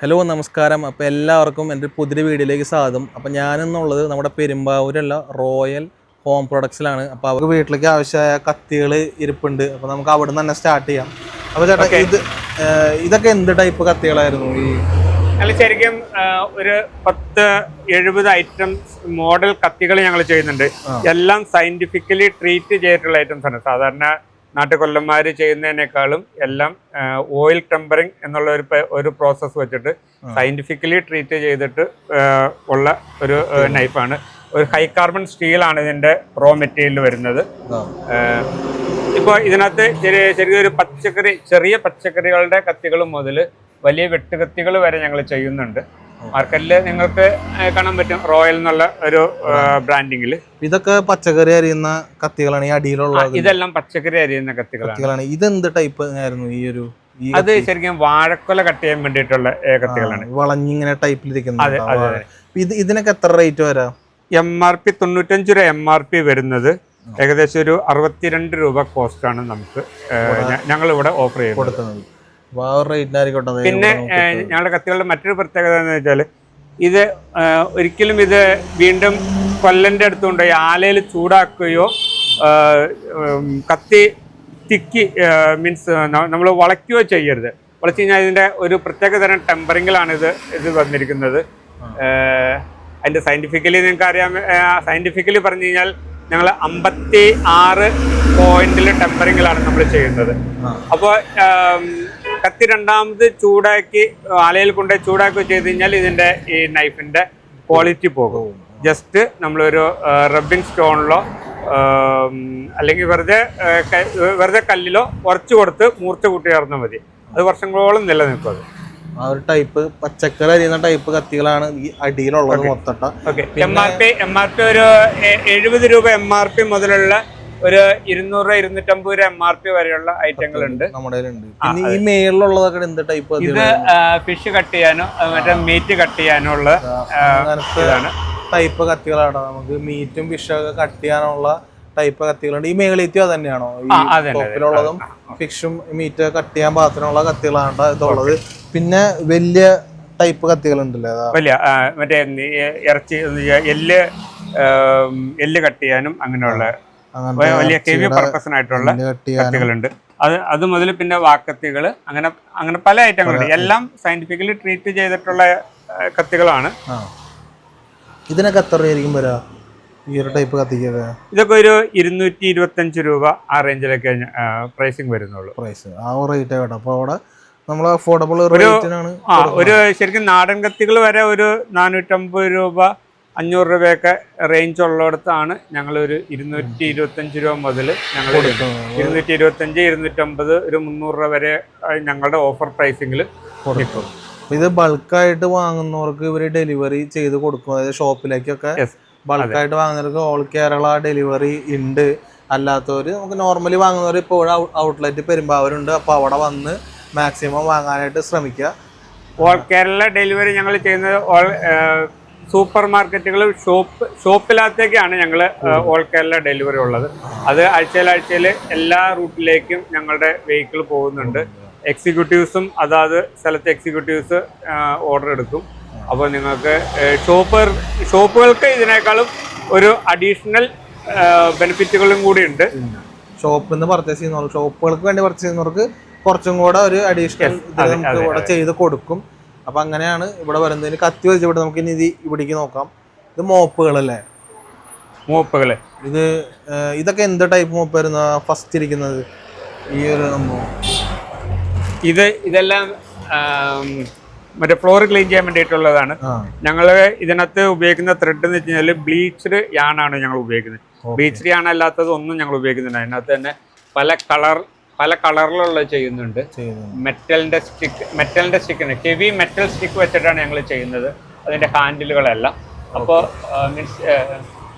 Hello നമസ്കാരം. അപ്പോൾ എല്ലാവർക്കും എൻ്റെ പുതിയ വീഡിയോയിലേക്ക് സ്വാഗതം. അപ്പോൾ ഞാനെന്നുള്ളത് നമ്മുടെ പെരുമ്പാവൂരുള്ള റോയൽ ഹോം പ്രൊഡക്ട്സിലാണ്. അപ്പോൾ അവർക്ക് വീട്ടിലേക്ക് ആവശ്യമായ കത്തികൾ ഇരിപ്പുണ്ട്. അപ്പോൾ നമുക്ക് അവിടെ നിന്ന് തന്നെ സ്റ്റാർട്ട് ചെയ്യാം. അപ്പോൾ ചേട്ടാ ഇതൊക്കെ എന്ത് ടൈപ്പ് കത്തികളായിരുന്നു? ഞങ്ങൾ ശരിക്കും ഒരു 10-70 ഐറ്റംസ് മോഡൽ കത്തികൾ ഞങ്ങൾ ചെയ്യുന്നുണ്ട്. എല്ലാം സയന്റിഫിക്കലി ട്രീറ്റ് ചെയ്തിട്ടുള്ള ഐറ്റംസ് ആണ്. സാധാരണ നാട്ടുകൊല്ലന്മാർ ചെയ്യുന്നതിനേക്കാളും എല്ലാം ഓയിൽ ടെമ്പറിങ് എന്നുള്ള ഒരു പ്രോസസ്സ് വെച്ചിട്ട് സയന്റിഫിക്കലി ട്രീറ്റ് ചെയ്തിട്ട് ഉള്ള ഒരു നൈഫാണ്. ഒരു ഹൈ കാർബൺ സ്റ്റീലാണ് ഇതിൻ്റെ റോ മെറ്റീരിയൽ വരുന്നത്. ഇപ്പോൾ ഇതിനകത്ത് ചെറിയൊരു ചെറിയ പച്ചക്കറികളുടെ കത്തികൾ മുതൽ വലിയ വെട്ടുകത്തികൾ വരെ ഞങ്ങൾ ചെയ്യുന്നുണ്ട്. മാർക്കറ്റിൽ നിങ്ങൾക്ക് കാണാൻ പറ്റും റോയൽ എന്നുള്ള ഒരു ബ്രാൻഡിങ്ങിൽ. ഇതൊക്കെ പച്ചക്കറി അരിയുന്ന കത്തികളാണ്. ഈ അടിയിലുള്ള ഇതെല്ലാം പച്ചക്കറി അരിയുന്ന കത്തികളാണ്. ഇതെന്ത് ടൈപ്പ് ആയിരുന്നു? അത് ശരിക്കും വാഴക്കൊല കട്ട് ചെയ്യാൻ വേണ്ടിയിട്ടുള്ള കത്തികളാണ്. വളഞ്ഞിങ്ങനെ ടൈപ്പിലിരിക്കുന്നത്. ഇതിനൊക്കെ എത്ര റേറ്റ് വരാം? MRP 95 രൂപ MRP വരുന്നത്. ഏകദേശം ഒരു 62 രൂപ കോസ്റ്റാണ് നമുക്ക് ഞങ്ങളിവിടെ ഓഫർ ചെയ്യുന്നത്. പിന്നെ ഞങ്ങളുടെ കത്തികളുടെ മറ്റൊരു പ്രത്യേകത എന്ന് വെച്ചാൽ ഇത് ഒരിക്കലും ഇത് വീണ്ടും കൊല്ലൻ്റെ അടുത്തുകൊണ്ടുപോയി ആലയിൽ ചൂടാക്കുകയോ കത്തി തിക്കി മീൻസ് നമ്മൾ വളയ്ക്കുകയോ ചെയ്യരുത്. വളച്ച് കഴിഞ്ഞാൽ ഇതിൻ്റെ ഒരു പ്രത്യേക തരം ടെമ്പറിങ്ങിലാണ് ഇത് വന്നിരിക്കുന്നത്. അതിൻ്റെ സയൻറ്റിഫിക്കലി നിങ്ങൾക്ക് അറിയാം. സയൻറ്റിഫിക്കലി പറഞ്ഞു കഴിഞ്ഞാൽ ഞങ്ങൾ 56 പോയിന്റിൽ ടെമ്പറിങ്ങിലാണ് നമ്മൾ ചെയ്യുന്നത്. അപ്പോൾ കത്തി രണ്ടാമത് ചൂടാക്കി ആലയിൽ കൊണ്ടുപോയി ചൂടാക്കി ചെയ്ത് കഴിഞ്ഞാൽ ഇതിൻ്റെ ഈ നൈഫിൻ്റെ ക്വാളിറ്റി പോകും. ജസ്റ്റ് നമ്മളൊരു റബ്ബിംഗ് സ്റ്റോണിലോ അല്ലെങ്കിൽ വെറുതെ കല്ലിലോ ഉറച്ചു കൊടുത്ത് മൂർച്ച കൂട്ടി ചേർന്നാൽ മതി. അത് വർഷങ്ങളോളം നിലനിൽക്കും. അത് ആ ഒരു ടൈപ്പ് പച്ചക്കറി അരിയുന്ന ടൈപ്പ് കത്തികളാണ് ഈ അടിയിലുള്ളത് മൊത്തം. MRP ഒരു 70 രൂപ MRP മുതലുള്ള ഒരു 200-250 രൂപ MRP വരെയുള്ള ഐറ്റങ്ങളുണ്ട് നമ്മുടെ. ഈ മേളിലുള്ളതൊക്കെ എന്ത് ടൈപ്പ്? ഇത് ഫിഷ് കട്ട് ചെയ്യാനോ മറ്റേ മീറ്റ് കട്ട് ചെയ്യാനോ ഉള്ള ടൈപ്പ് കത്തികളാണ്. നമുക്ക് മീറ്റും ഫിഷൊക്കെ കട്ട് ചെയ്യാനുള്ള ടൈപ്പ് കത്തികളുണ്ട്. ഈ മേളിത്തോ തന്നെയാണോ ുള്ളതും? ഫിഷും മീറ്റ് കട്ട് ചെയ്യാൻ പാകത്തിനുള്ള കത്തികളാണ് ഇതുള്ളത്. പിന്നെ വലിയ ടൈപ്പ് കത്തികളുണ്ടല്ലേ? വലിയ മറ്റേ ഇറച്ചി എല്ല് കട്ട് ചെയ്യാനും അങ്ങനെയുള്ള വലിയ ഹെവി പർപ്പസിനായിട്ടുള്ള കത്തികളുണ്ട്. അത് മുതൽ പിന്നെ വാക്കത്തികൾ അങ്ങനെ പല ഐറ്റങ്ങളുണ്ട്. എല്ലാം സയന്റിഫിക്കലി ട്രീറ്റ് ചെയ്തിട്ടുള്ള കത്തികളാണ്. ഇതിനൊക്കെ എത്ര രൂപയായിരിക്കും വരാ ഈ ഒരു ടൈപ്പ് കത്തിക്കൊക്കെ? ഇതൊക്കെ ഒരു 225 രൂപ ആ റേഞ്ചിലൊക്കെ പ്രൈസിങ് വരുന്നുള്ളൂ. പ്രൈസ് ആ റേറ്റ് കേട്ടോ. അപ്പോൾ അവിടെ നമ്മൾ അഫോർഡബിൾ റേറ്റിനാണ്. ഒരു ശരിക്കും നാടൻ കത്തികൾ വരെ ഒരു 450 രൂപ 500 രൂപയൊക്കെ റേഞ്ച് ഉള്ളിടത്താണ് ഞങ്ങളൊരു 225 രൂപ മുതൽ ഞങ്ങൾ 225, 250, ഒരു 300 രൂപ വരെ ഞങ്ങളുടെ ഓഫർ പ്രൈസിങ്ങിൽ കൊടുക്കും. ഇത് ബൾക്കായിട്ട് വാങ്ങുന്നവർക്ക് ഇവർ ഡെലിവറി ചെയ്ത് കൊടുക്കും. അതായത് ഷോപ്പിലേക്കൊക്കെ ബൾക്കായിട്ട് വാങ്ങുന്നവർക്ക് ഓൾ കേരള ഡെലിവറി ഉണ്ട്. അല്ലാത്തവർ നമുക്ക് നോർമലി വാങ്ങുന്നവർ ഇപ്പോൾ ഔട്ട്ലെറ്റ് പെരുമ്പാവൂരുണ്ട്. അപ്പോൾ അവിടെ വന്ന് മാക്സിമം വാങ്ങാനായിട്ട് ശ്രമിക്കുക. ഓൾ കേരള ഡെലിവറി ഞങ്ങൾ ചെയ്യുന്നത് സൂപ്പർ മാർക്കറ്റുകൾ ഷോപ്പിനകത്തേക്കാണ് ഞങ്ങൾ ഓൾ കേരള ഡെലിവറി ഉള്ളത്. അത് ആഴ്ചയിൽ എല്ലാ റൂട്ടിലേക്കും ഞങ്ങളുടെ വെഹിക്കിൾ പോകുന്നുണ്ട്. എക്സിക്യൂട്ടീവ്സും അതാത് സ്ഥലത്തെ എക്സിക്യൂട്ടീവ്സ് ഓർഡർ എടുക്കും. അപ്പോൾ നിങ്ങൾക്ക് ഷോപ്പുകൾക്ക് ഇതിനേക്കാളും ഒരു അഡീഷണൽ ബെനിഫിറ്റുകളും കൂടി ഉണ്ട്. ഷോപ്പിൽ നിന്ന് പർച്ചേസ് ചെയ്യുന്നവർക്ക്, ഷോപ്പുകൾക്ക് വേണ്ടി പർച്ചേസ് ചെയ്യുന്നവർക്ക് കുറച്ചും കൂടെ ഒരു അഡീഷണൽ ഇവിടെ ചെയ്ത് കൊടുക്കും. അപ്പം അങ്ങനെയാണ് ഇവിടെ വരുന്നതിന്. കത്തി വെച്ചിട്ട് നമുക്ക് ഇനി ഇവിടേക്ക് നോക്കാം. ഇത് മോപ്പുകളല്ലേ? മോപ്പുകൾ ഇതൊക്കെ എന്ത് ടൈപ്പ് മോപ്പ് വരുന്ന ഫസ്റ്റ് ഇരിക്കുന്നത്? ഈ ഒരു ഇതെല്ലാം മറ്റേ ഫ്ലോർ ക്ലീൻ ചെയ്യാൻ വേണ്ടിയിട്ടുള്ളതാണ്. ഞങ്ങൾ ഇതിനകത്ത് ഉപയോഗിക്കുന്ന ത്രെഡ് എന്ന് വെച്ച് കഴിഞ്ഞാൽ ബ്ലീച്ച്ഡ് യാണാണ് ഞങ്ങൾ ഉപയോഗിക്കുന്നത്. ബ്ലീച്ച്ഡ് യാൺ അല്ലാത്തത് ഒന്നും ഞങ്ങൾ ഉപയോഗിക്കുന്നുണ്ട്. അതിനകത്ത് തന്നെ പല കളറിലുള്ള ചെയ്യുന്നുണ്ട്. മെറ്റലിന്റെ സ്റ്റിക്കിന് ഹെവി മെറ്റൽ സ്റ്റിക്ക് വെച്ചിട്ടാണ് ഞങ്ങൾ ചെയ്യുന്നത് അതിന്റെ ഹാൻഡിലുകളെല്ലാം. അപ്പോൾ മീൻസ്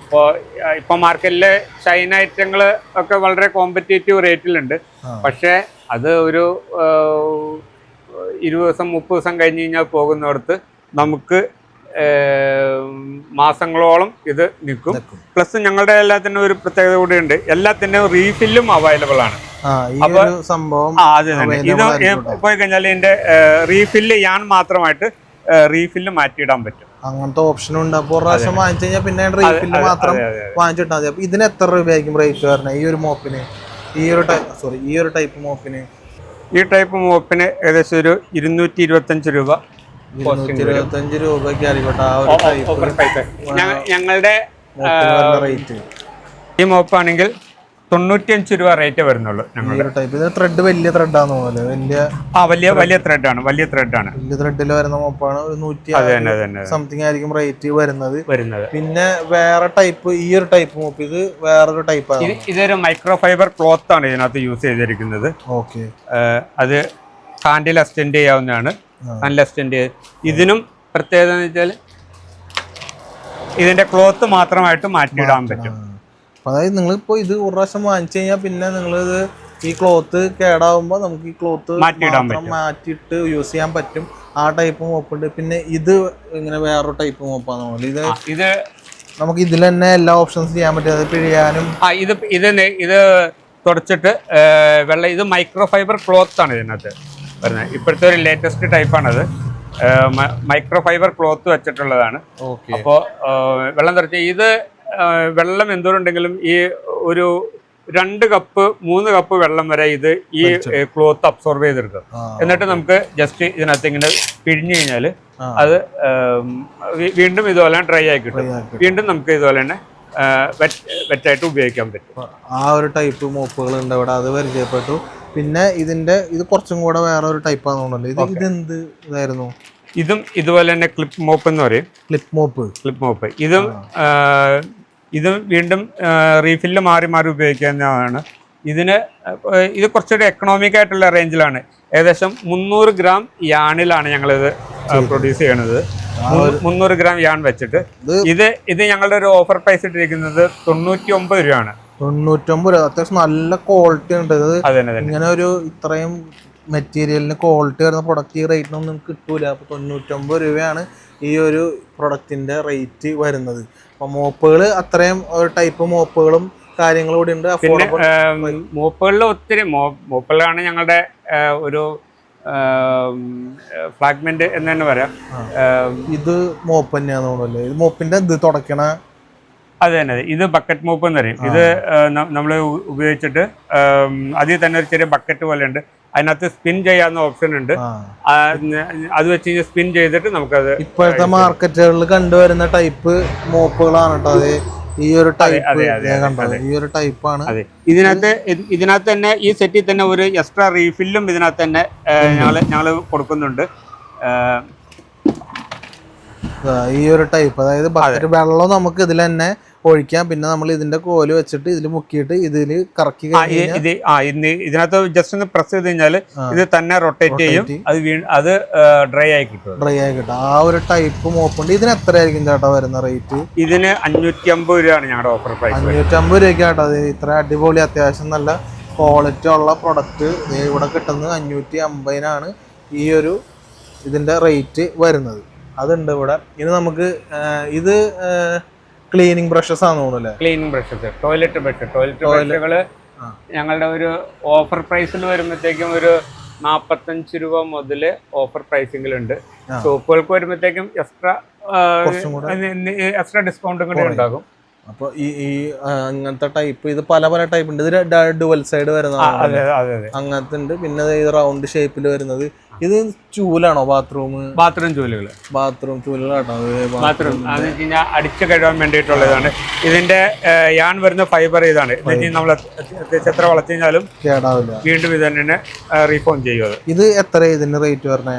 ഇപ്പോൾ മാർക്കറ്റിലെ ചൈന ഐറ്റങ്ങൾ ഒക്കെ വളരെ കോമ്പറ്റേറ്റീവ് റേറ്റിലുണ്ട്. പക്ഷേ അത് ഒരു 20 ദിവസം 30 ദിവസം കഴിഞ്ഞ് കഴിഞ്ഞാൽ പോകുന്നിടത്ത് നമുക്ക് മാസങ്ങളോളം ഇത് നിൽക്കും. പ്ലസ് ഞങ്ങളുടെ എല്ലാത്തിനും ഒരു പ്രത്യേകത കൂടിയുണ്ട്. എല്ലാത്തിൻ്റെയും റീഫില്ലും അവൈലബിൾ ആണ്. ഈ ഒരു സംഭവം അത് തന്നെ. ഇത് പോയി കഴിഞ്ഞാൽ ഇതിന്റെ റീഫില്ല് ചെയ്യാൻ മാത്രമായിട്ട് റീഫില്ല് മാറ്റിയിടാൻ പറ്റും. അങ്ങനത്തെ ഓപ്ഷൻ ഉണ്ട്. അപ്പോൾ ഒരു പ്രാവശ്യം വാങ്ങിച്ചു കഴിഞ്ഞാൽ പിന്നെ റീഫില്ല് മാത്രം വാങ്ങിച്ചിട്ടാൽ മതി. അപ്പൊ ഇതിന് എത്ര രൂപയായിരിക്കും റേറ്റ് വരുന്നത് ഈ ഒരു മോപ്പിന്? ഈ ഒരു ടൈപ്പ് മോപ്പിന് ഏകദേശം ഒരു 225 രൂപ. 225 രൂപയ്ക്ക് ആയിക്കോട്ടെ ആ ഒരു ടൈപ്പ് ഞങ്ങളുടെ റേറ്റ്. ഈ മോപ്പാണെങ്കിൽ 95 രൂപ റേറ്റ് വരുന്നുള്ളൂ. ത്രെഡ് വലിയ ത്രെഡാന്ന് വലിയ ത്രെഡാണ്. വലിയ ത്രെഡിൽ വരുന്ന മോപ്പാണ്. 100 സംതിങ് ആയിരിക്കും റേറ്റ് വരുന്നത്. പിന്നെ വേറെ ടൈപ്പ് ഈ ഒരു ടൈപ്പ് മോപ്പ് ഇത് വേറൊരു ടൈപ്പാണ്. ഇതൊരു മൈക്രോ ഫൈബർ ക്ലോത്ത് ആണ് ഇതിനകത്ത് യൂസ് ചെയ്തിരിക്കുന്നത്. ഓക്കെ. അത് ഹാൻഡിൽ അസ്റ്റെൻഡ് ചെയ്യാവുന്നതാണ്. ഹാൻഡിൽ അസ്റ്റെൻഡ് ഇതിനും പ്രത്യേകത എന്ന് വെച്ചാൽ ഇതിന്റെ ക്ലോത്ത് മാത്രമായിട്ട് മാറ്റിയിടാൻ പറ്റും. അതായത് നിങ്ങളിപ്പോൾ ഇത് ഒരു പ്രാവശ്യം വാങ്ങിച്ചു കഴിഞ്ഞാൽ പിന്നെ നിങ്ങളിത് ഈ ക്ലോത്ത് കേടാവുമ്പോൾ നമുക്ക് ഈ ക്ലോത്ത് മാറ്റിയിട്ട് യൂസ് ചെയ്യാൻ പറ്റും. ആ ടൈപ്പ് മോപ്പുണ്ട്. പിന്നെ ഇത് ഇങ്ങനെ വേറൊരു ടൈപ്പ് മോപ്പാണ്. ഇത് നമുക്ക് ഇതിൽ തന്നെ എല്ലാ ഓപ്ഷൻസ് ചെയ്യാൻ പറ്റും. അത് പിഴിയാനും ഇത് തുടച്ചിട്ട് വെള്ളം. ഇത് മൈക്രോ ഫൈബർ ക്ലോത്ത് ആണ് ഇതിനകത്ത് വരുന്നത്. ഇപ്പോഴത്തെ ഒരു ലേറ്റസ്റ്റ് ടൈപ്പാണത്. മൈക്രോ ഫൈബർ ക്ലോത്ത് വെച്ചിട്ടുള്ളതാണ്. അപ്പോൾ വെള്ളം തുടച്ച് ഇത് വെള്ളം എന്തോരുണ്ടെങ്കിലും ഈ ഒരു 2 കപ്പ് 3 കപ്പ് വെള്ളം വരെ ഇത് ഈ ക്ലോത്ത് അബ്സോർബ് ചെയ്തെടുക്കും. എന്നിട്ട് നമുക്ക് ജസ്റ്റ് ഇതിനകത്ത് ഇങ്ങനെ പിഴിഞ്ഞു കഴിഞ്ഞാൽ അത് വീണ്ടും ഇതുപോലെ ഡ്രൈ ആയി കിട്ടും. വീണ്ടും നമുക്ക് ഇതുപോലെ തന്നെ വെറ്റായിട്ട് ഉപയോഗിക്കാൻ പറ്റും. ആ ഒരു ടൈപ്പ് മോപ്പുകൾ ഉണ്ട് ഇവിടെ, അത് പരിചയപ്പെട്ടു. പിന്നെ ഇത് കുറച്ചും കൂടെ വേറെ ഒരു ടൈപ്പാന്ന് തോന്നുന്നല്ലോ. ഇതെന്ത് ഇതായിരുന്നു? ഇതും ഇതുപോലെ തന്നെ ക്ലിപ്പ് മോപ്പ് എന്ന് പറയും. Clip mop. ഇതും വീണ്ടും റീഫില്ല് മാറി ഉപയോഗിക്കുന്നതാണ്. ഇത് കുറച്ചുകൂടി എക്കണോമിക് ആയിട്ടുള്ള റേഞ്ചിലാണ്. ഏകദേശം 300 ഗ്രാം യാണിലാണ് ഞങ്ങളിത് പ്രൊഡ്യൂസ് ചെയ്യണത്. 300 ഗ്രാം യാൺ വെച്ചിട്ട് ഇത് ഞങ്ങളുടെ ഒരു ഓഫർ പ്രൈസ് ഇട്ടിരിക്കുന്നത് 99 രൂപയാണ്. 99 രൂപ. അത്യാവശ്യം നല്ല ക്വാളിറ്റി ഉണ്ട്. ഇങ്ങനെ ഒരു ഇത്രയും മെറ്റീരിയലിന് ക്വാളിറ്റി വരുന്ന പ്രൊഡക്റ്റ് ഈ റേറ്റിനൊന്നും കിട്ടൂല. അപ്പോൾ 99 രൂപയാണ് ഈ ഒരു പ്രൊഡക്റ്റിന്റെ റേറ്റ് വരുന്നത്. അപ്പോൾ മോപ്പുകൾ അത്രയും ഒരു ടൈപ്പ് മോപ്പുകളും കാര്യങ്ങളും കൂടി ഉണ്ട്. മോപ്പുകളിൽ ഒത്തിരി മോപ്പുകളാണ് ഞങ്ങളുടെ ഒരു ഫ്ലാഗ്മെന്റ് എന്ന് തന്നെ പറയാം. ഇത് മോപ്പ് തന്നെയാന്ന് തോന്നുന്നല്ലേ? ഇത് മോപ്പിന്റെ ഇത് തുടക്കണ അത് തന്നെ. ഇത് ബക്കറ്റ് മോപ്പ് എന്ന് പറയും. ഇത് നമ്മൾ ഉപയോഗിച്ചിട്ട് അതിൽ തന്നെ ഒരു ചെറിയ ബക്കറ്റ് പോലെ ഉണ്ട്. അതിനകത്ത് സ്പിൻ ചെയ്യാവുന്ന ഓപ്ഷൻ ഉണ്ട്. അത് വെച്ച് സ്പിൻ ചെയ്തിട്ട് നമുക്കത് ഇപ്പോഴത്തെ മാർക്കറ്റുകളിൽ കണ്ടുവരുന്ന ടൈപ്പ് മോപ്പുകളാണ് കേട്ടോ. അത് ഈ ഒരു ടൈപ്പാണ്. ഇതിനകത്ത് തന്നെ ഈ സെറ്റിൽ തന്നെ ഒരു എക്സ്ട്രാ റീഫില്ലും ഇതിനകത്ത് തന്നെ ഞങ്ങൾ കൊടുക്കുന്നുണ്ട്. ഈ ഒരു ടൈപ്പ്, അതായത് ബക്കറ്റ് വെള്ളം നമുക്ക് ഇതിൽ തന്നെ ഒഴിക്കാം. പിന്നെ നമ്മൾ ഇതിന്റെ കോല് വെച്ചിട്ട് ഇതിൽ മുക്കിയിട്ട് ഇതിൽ കറക്കി ഇതിനകത്ത് ജസ്റ്റ് ഒന്ന് പ്രസ് ചെയ്ത് കഴിഞ്ഞാൽ ഇത് തന്നെ റൊട്ടേറ്റ് ചെയ്യും. അത് ഡ്രൈ ആയി കിട്ടും. ആ ഒരു ടൈപ്പ് മോപ്പുണ്ട്. ഇതിന് എത്രയായിരിക്കും ചേട്ടാ വരുന്ന റേറ്റ്? ഇതിന് 550 രൂപയാണ് ഞങ്ങളുടെ ഓഫർ പ്രൈസ്. 550 രൂപയ്ക്കാട്ടോ. അത് ഇത്ര അടിപൊളി അത്യാവശ്യം നല്ല ക്വാളിറ്റി ഉള്ള പ്രൊഡക്റ്റ് ഇവിടെ കിട്ടുന്നത് 550-നാണ് ഈ ഒരു ഇതിന്റെ റേറ്റ് വരുന്നത്. അതുണ്ട് ഇവിടെ. ഇനി നമുക്ക് ഇത് ക്ലീനിങ് ബ്രഷസ് ആണെന്ന് തോന്നുന്നല്ലേ? ക്ലീനിങ് ബ്രഷസ്, ടോയ്ലറ്റ് ബ്രഷുകള് ഞങ്ങളുടെ ഒരു ഓഫർ പ്രൈസിൽ വരുമ്പോഴത്തേക്കും ഒരു 45 രൂപ മുതൽ ഓഫർ പ്രൈസിംഗിലുണ്ട്. ഷോപ്പുകൾക്ക് വരുമ്പോഴത്തേക്കും എക്സ്ട്രാ ഡിസ്കൗണ്ടും കൂടി ഉണ്ടാകും. അപ്പൊ ഈ അങ്ങനത്തെ ടൈപ്പ് ഇത് പല ടൈപ്പ് ഉണ്ട്. ഇത് ഡുവൽ സൈഡ് വരുന്നതാണ്, അങ്ങനത്തെ ഉണ്ട്. പിന്നെ ഇത് റൗണ്ട് ഷേപ്പിൽ വരുന്നത്. ഇത് ചൂലാണോ? ബാത്റൂം ചൂലുകളാട്ടോ. അടിച്ചു കഴുകാൻ വേണ്ടിയിട്ടുള്ളതാണ്. ഇതിന്റെ യാൺ വരുന്ന ഫൈബർ ഇതാണ്. നമ്മൾ എത്ര വളച്ചു കഴിഞ്ഞാലും കേടാവില്ല. വീണ്ടും ഇത് തന്നെ റീഫോം ചെയ്യുക. ഇത് എത്ര ഇതിന്റെ റേറ്റ് പറഞ്ഞ?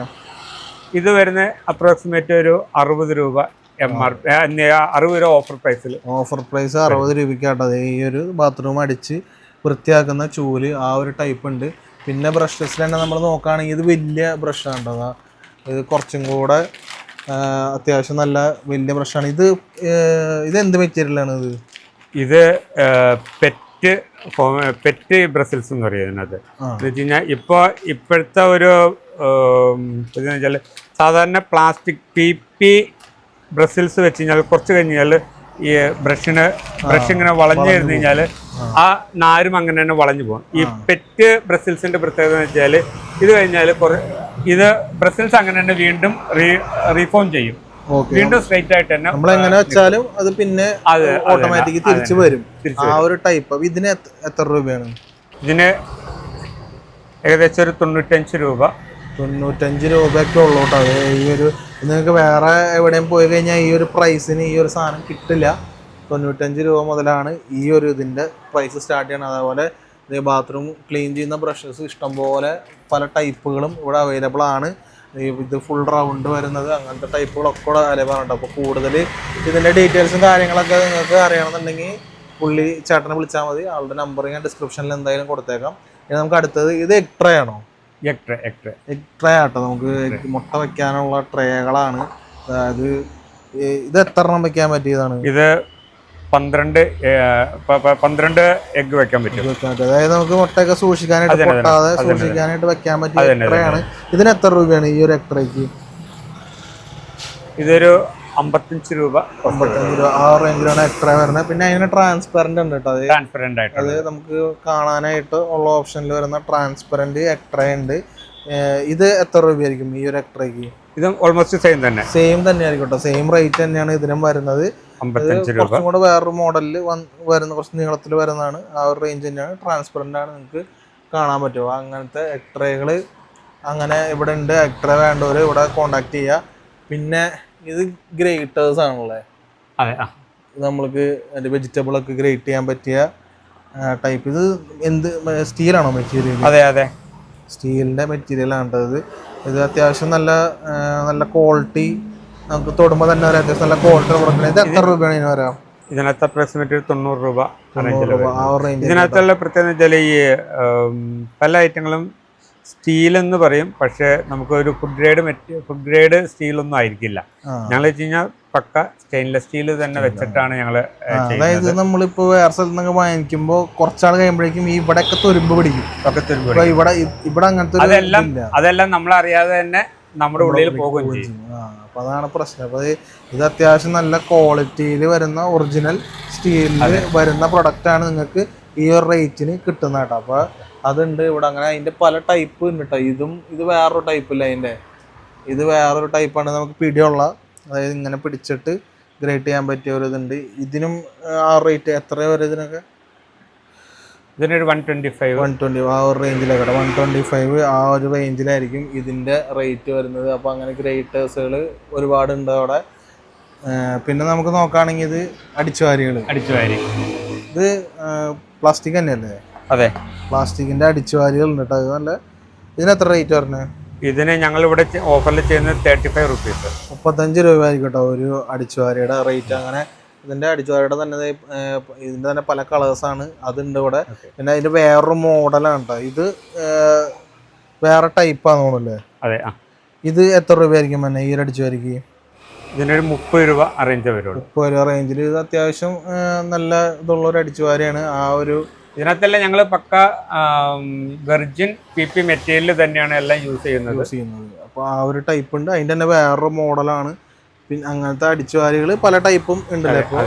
ഇത് വരുന്ന അപ്രോക്സിമേറ്റ് ഒരു 60 രൂപ MRP, 60 രൂപ ഓഫർ പ്രൈസിൽ. ഓഫർ പ്രൈസ് 60 രൂപയ്ക്കാട്ടോ. ഈ ഒരു ബാത്റൂം അടിച്ച് വൃത്തിയാക്കുന്ന ചൂല് ആ ഒരു ടൈപ്പ് ഉണ്ട്. പിന്നെ ബ്രഷസിൽ തന്നെ നമ്മൾ നോക്കുകയാണെങ്കിൽ ഇത് വലിയ ബ്രഷാണ് കേട്ടോ. ഇത് കുറച്ചും കൂടെ അത്യാവശ്യം നല്ല വലിയ ബ്രഷാണ്. ഇത് എന്ത് മെറ്റീരിയലാണ്? ഇത് പെറ്റ് ബ്രസിൽസ് എന്ന് പറയും. ഇതിനകത്ത് എന്ന് വെച്ച് കഴിഞ്ഞാൽ ഇപ്പോഴത്തെ ഒരു ഇതെന്ന് വെച്ചാൽ സാധാരണ പ്ലാസ്റ്റിക് PP ബ്രസിൽസ് വെച്ച് കഴിഞ്ഞാൽ കുറച്ച് കഴിഞ്ഞാൽ ഈ ബ്രഷ് ഇങ്ങനെ വളഞ്ഞു കഴിഞ്ഞ് കഴിഞ്ഞാൽ ആ നാരും അങ്ങനെ തന്നെ വളഞ്ഞു പോകും. ഈ പെറ്റ് ബ്രസിൽസിന്റെ പ്രത്യേകത എന്ന് വെച്ചാൽ ഇത് കഴിഞ്ഞാൽ ഇത് ബ്രസിൽസ് അങ്ങനെ തന്നെ വീണ്ടും റീഫോം ചെയ്യും, വീണ്ടും സ്ട്രൈറ്റ് ആയിട്ട് തന്നെ നമ്മളെങ്ങനെ വെച്ചാലും അത് പിന്നെ ഓട്ടോമാറ്റിക് തിരിച്ചു വരും. ആ ഒരു ടൈപ്പ്. ഇതിന് എത്ര രൂപയാണ്? ഇതിന് ഏകദേശം ഒരു 95 രൂപ. 95 രൂപയൊക്കെ ഉള്ളൂ കേട്ടോ. അത് ഈ ഒരു നിങ്ങൾക്ക് വേറെ എവിടെയും പോയി കഴിഞ്ഞാൽ ഈ ഒരു പ്രൈസിന് ഈ ഒരു സാധനം കിട്ടില്ല. 95 രൂപ മുതലാണ് ഈ ഒരു ഇതിൻ്റെ പ്രൈസ് സ്റ്റാർട്ട് ചെയ്യണം. അതേപോലെ ബാത്റൂം ക്ലീൻ ചെയ്യുന്ന ബ്രഷസ് ഇഷ്ടംപോലെ പല ടൈപ്പുകളും ഇവിടെ അവൈലബിൾ ആണ്. ഇത് ഫുൾ റൗണ്ട് വരുന്നത് അങ്ങനത്തെ ടൈപ്പുകളൊക്കെ ഇവിടെ അവൈലബിൾ ആണ്. അപ്പോൾ കൂടുതൽ ഇതിൻ്റെ ഡീറ്റെയിൽസും കാര്യങ്ങളൊക്കെ നിങ്ങൾക്ക് അറിയണമെന്നുണ്ടെങ്കിൽ പുള്ളി ചേട്ടനെ വിളിച്ചാൽ മതി. ആളുടെ നമ്പർ ഞാൻ ഡിസ്ക്രിപ്ഷനിൽ എന്തായാലും കൊടുത്തേക്കാം. ഇനി നമുക്ക് അടുത്തത് ഇത് എഗ് ട്രേ ആണോ? എഗ് ട്രേ ആട്ടോ. നമുക്ക് മുട്ട വെക്കാനുള്ള ട്രേകളാണ്. അതായത് ഇത് എത്ര എണ്ണം വെക്കാൻ പറ്റിയതാണ്? ഇത് 12 എഗ് വെക്കാൻ പറ്റും. അതായത് നമുക്ക് മുട്ടയൊക്കെ സൂക്ഷിക്കാനായിട്ട് പൊട്ടാതെ സൂക്ഷിക്കാനായിട്ട് വെക്കാൻ പറ്റിയ ട്രേ ആണ്. ഇതിന് എത്ര രൂപയാണ് ഈ ഒരു എഗ് ട്രേക്ക്? ഇതൊരു 55 രൂപ. 55 രൂപ ആ റേഞ്ചിലാണ് എഗ് ട്രേ വരുന്നത്. പിന്നെ അതിന് ട്രാൻസ്പെറന്റ് ഉണ്ട് കേട്ടോ. അത് നമുക്ക് കാണാനായിട്ട് ഉള്ള ഓപ്ഷനിൽ വരുന്ന ട്രാൻസ്പെറന്റ് എഗ് ട്രേ ഉണ്ട്. ഇത് എത്ര രൂപയായിരിക്കും ഈ ഒരു എഗ് ട്രേക്ക്? ഇത് ഓൾമോസ്റ്റ് സെയിം തന്നെ ആയിരിക്കും കേട്ടോ. സെയിം റേറ്റ് തന്നെയാണ് ഇതിനും വരുന്നത്. 55 രൂപ. കുറച്ചും കൂടെ വേറൊരു മോഡലിൽ വരുന്ന കുറച്ച് നീളത്തിൽ വരുന്നതാണ്. ആ ഒരു റേഞ്ച് തന്നെയാണ്. ട്രാൻസ്പെറന്റ് ആണ്, നിങ്ങൾക്ക് കാണാൻ പറ്റുമോ? അങ്ങനത്തെ എഗ് ട്രേകൾ അങ്ങനെ ഇവിടെ ഉണ്ട്. എഗ് ട്രേ വേണ്ടവർ ഇവിടെ കോണ്ടാക്ട് ചെയ്യുക. പിന്നെ ഇത് ഗ്രേറ്റേഴ്സ് ആണല്ലേ? ഇത് നമ്മൾക്ക് വെജിറ്റബിൾ ഒക്കെ ഗ്രേറ്റ് ചെയ്യാൻ പറ്റിയ ടൈപ്പ്. ഇത് എന്ത് സ്റ്റീലാണോ മെറ്റീരിയൽ? അതെ, സ്റ്റീലിന്റെ മെറ്റീരിയൽ ആണ് ഇത്. ഇത് അത്യാവശ്യം നല്ല ക്വാളിറ്റി, നമുക്ക് തൊടുമ്പോൾ തന്നെ അത്യാവശ്യം നല്ല ക്വാളിറ്റി കൊടുക്കുന്നത്. ഇത് എത്ര രൂപയാണ് ഇതിന് വരാം? ഇതിനകത്ത് അപ്രോക്സിമേറ്റ് 90 രൂപ. റേഞ്ച്. ഇതിനകത്തുള്ള പ്രത്യേകത വെച്ചാൽ ഈ പല ഐറ്റങ്ങളും സ്റ്റീൽ എന്ന് പറയും, പക്ഷെ നമുക്ക് ഒരു ഫുഡ് ഗ്രേഡ് സ്റ്റീലൊന്നും ആയിരിക്കില്ല. ഞങ്ങൾ വെച്ച് കഴിഞ്ഞാൽ പക്ക സ്റ്റെയിൻലെസ് സ്റ്റീൽ തന്നെ വെച്ചിട്ടാണ് ഞങ്ങള്. അതായത് നമ്മളിപ്പോ വേറെ സ്ഥലത്ത് നിന്നൊക്കെ വാങ്ങിക്കുമ്പോൾ കുറച്ചാൾ കഴിയുമ്പോഴേക്കും ഇവിടെയൊക്കെ തുരുമ്പ് പിടിക്കും. ഇവിടെ അങ്ങനത്തെ അതെല്ലാം നമ്മളറിയാതെ തന്നെ നമ്മുടെ ഉള്ളിൽ പോകുകയും ചെയ്യും. അപ്പൊ അതാണ് പ്രശ്നം. അപ്പൊ ഇത് അത്യാവശ്യം നല്ല ക്വാളിറ്റിയിൽ വരുന്ന ഒറിജിനൽ സ്റ്റീലിൽ വരുന്ന പ്രൊഡക്റ്റ് ആണ് നിങ്ങൾക്ക് ഈ ഒരു റേറ്റിന് കിട്ടുന്ന കേട്ടോ. അപ്പൊ അതുണ്ട് ഇവിടെ. അങ്ങനെ അതിന്റെ പല ടൈപ്പ് ഉണ്ട് കേട്ടോ. ഇത് വേറൊരു ടൈപ്പ് ഇല്ല. ഇത് വേറൊരു ടൈപ്പാണ്. നമുക്ക് പിടിയുള്ള, അതായത് ഇങ്ങനെ പിടിച്ചിട്ട് ഗ്രേറ്റ് ചെയ്യാൻ പറ്റിയ ഒരു ഇതുണ്ട്. ഇതിനും ആ റേറ്റ് എത്ര വരെ ഇതിനൊക്കെ? ഇതിനൊരു 120 ആ ഒരു റേഞ്ചിലാകട്ടെ. 125 ആ ഒരു റേഞ്ചിലായിരിക്കും ഇതിൻ്റെ റേറ്റ് വരുന്നത്. അപ്പോൾ അങ്ങനെ ഗ്രേറ്റേഴ്സുകൾ ഒരുപാടുണ്ട് അവിടെ. പിന്നെ നമുക്ക് നോക്കുകയാണെങ്കിൽ ഇത് അടിച്ചുവാരികൾ. ഇത് പ്ലാസ്റ്റിക് തന്നെയല്ലേ? അതെ, പ്ലാസ്റ്റിക്കിൻ്റെ അടിച്ചുവാരികൾ ഉണ്ട് കേട്ടോ. അത് നല്ല. ഇതിന് എത്ര റേറ്റ് പറഞ്ഞത്? ഇതിന് ഞങ്ങൾ ഇവിടെ ഓഫറിൽ ചെയ്യുന്നത് 35 റുപ്പീസ്. 35 രൂപ ആയിരിക്കും കേട്ടോ ഒരു അടിച്ചുവാരിയുടെ റേറ്റ്. അങ്ങനെ ഇതിൻ്റെ അടിച്ചുവാരിയുടെ തന്നെ ഇതിൻ്റെ തന്നെ പല കളേഴ്സാണ്. അതുണ്ട് ഇവിടെ. പിന്നെ അതിൻ്റെ വേറൊരു മോഡലാണ് കേട്ടോ. ഇത് വേറെ ടൈപ്പാന്ന് തോന്നുന്നല്ലേ? അതെ. ഇത് എത്ര രൂപയായിരിക്കും തന്നെ ഈ ഒരു അടിച്ചുവാരിക്ക്? ഇതിനൊരു 30 രൂപ റേഞ്ച് വരുള്ളൂ. 30 രൂപ റേഞ്ചിൽ. ഇത് അത്യാവശ്യം നല്ല ഇതുള്ളൊരു അടിച്ചുവാരിയാണ്. ആ ഒരു ഇതിനകത്തെല്ലാം ഞങ്ങൾ പക്ക വെർജിൻ PP മെറ്റീരിയൽ തന്നെയാണ് എല്ലാം യൂസ് ചെയ്യുന്നത്. അപ്പോൾ ആ ഒരു ടൈപ്പ് ഉണ്ട്. അതിൻ്റെ തന്നെ വേറൊരു മോഡലാണ്. പിന്നെ അങ്ങനത്തെ അടിച്ചുവാരികൾ പല ടൈപ്പും ഉണ്ടല്ലോ. ഇപ്പോൾ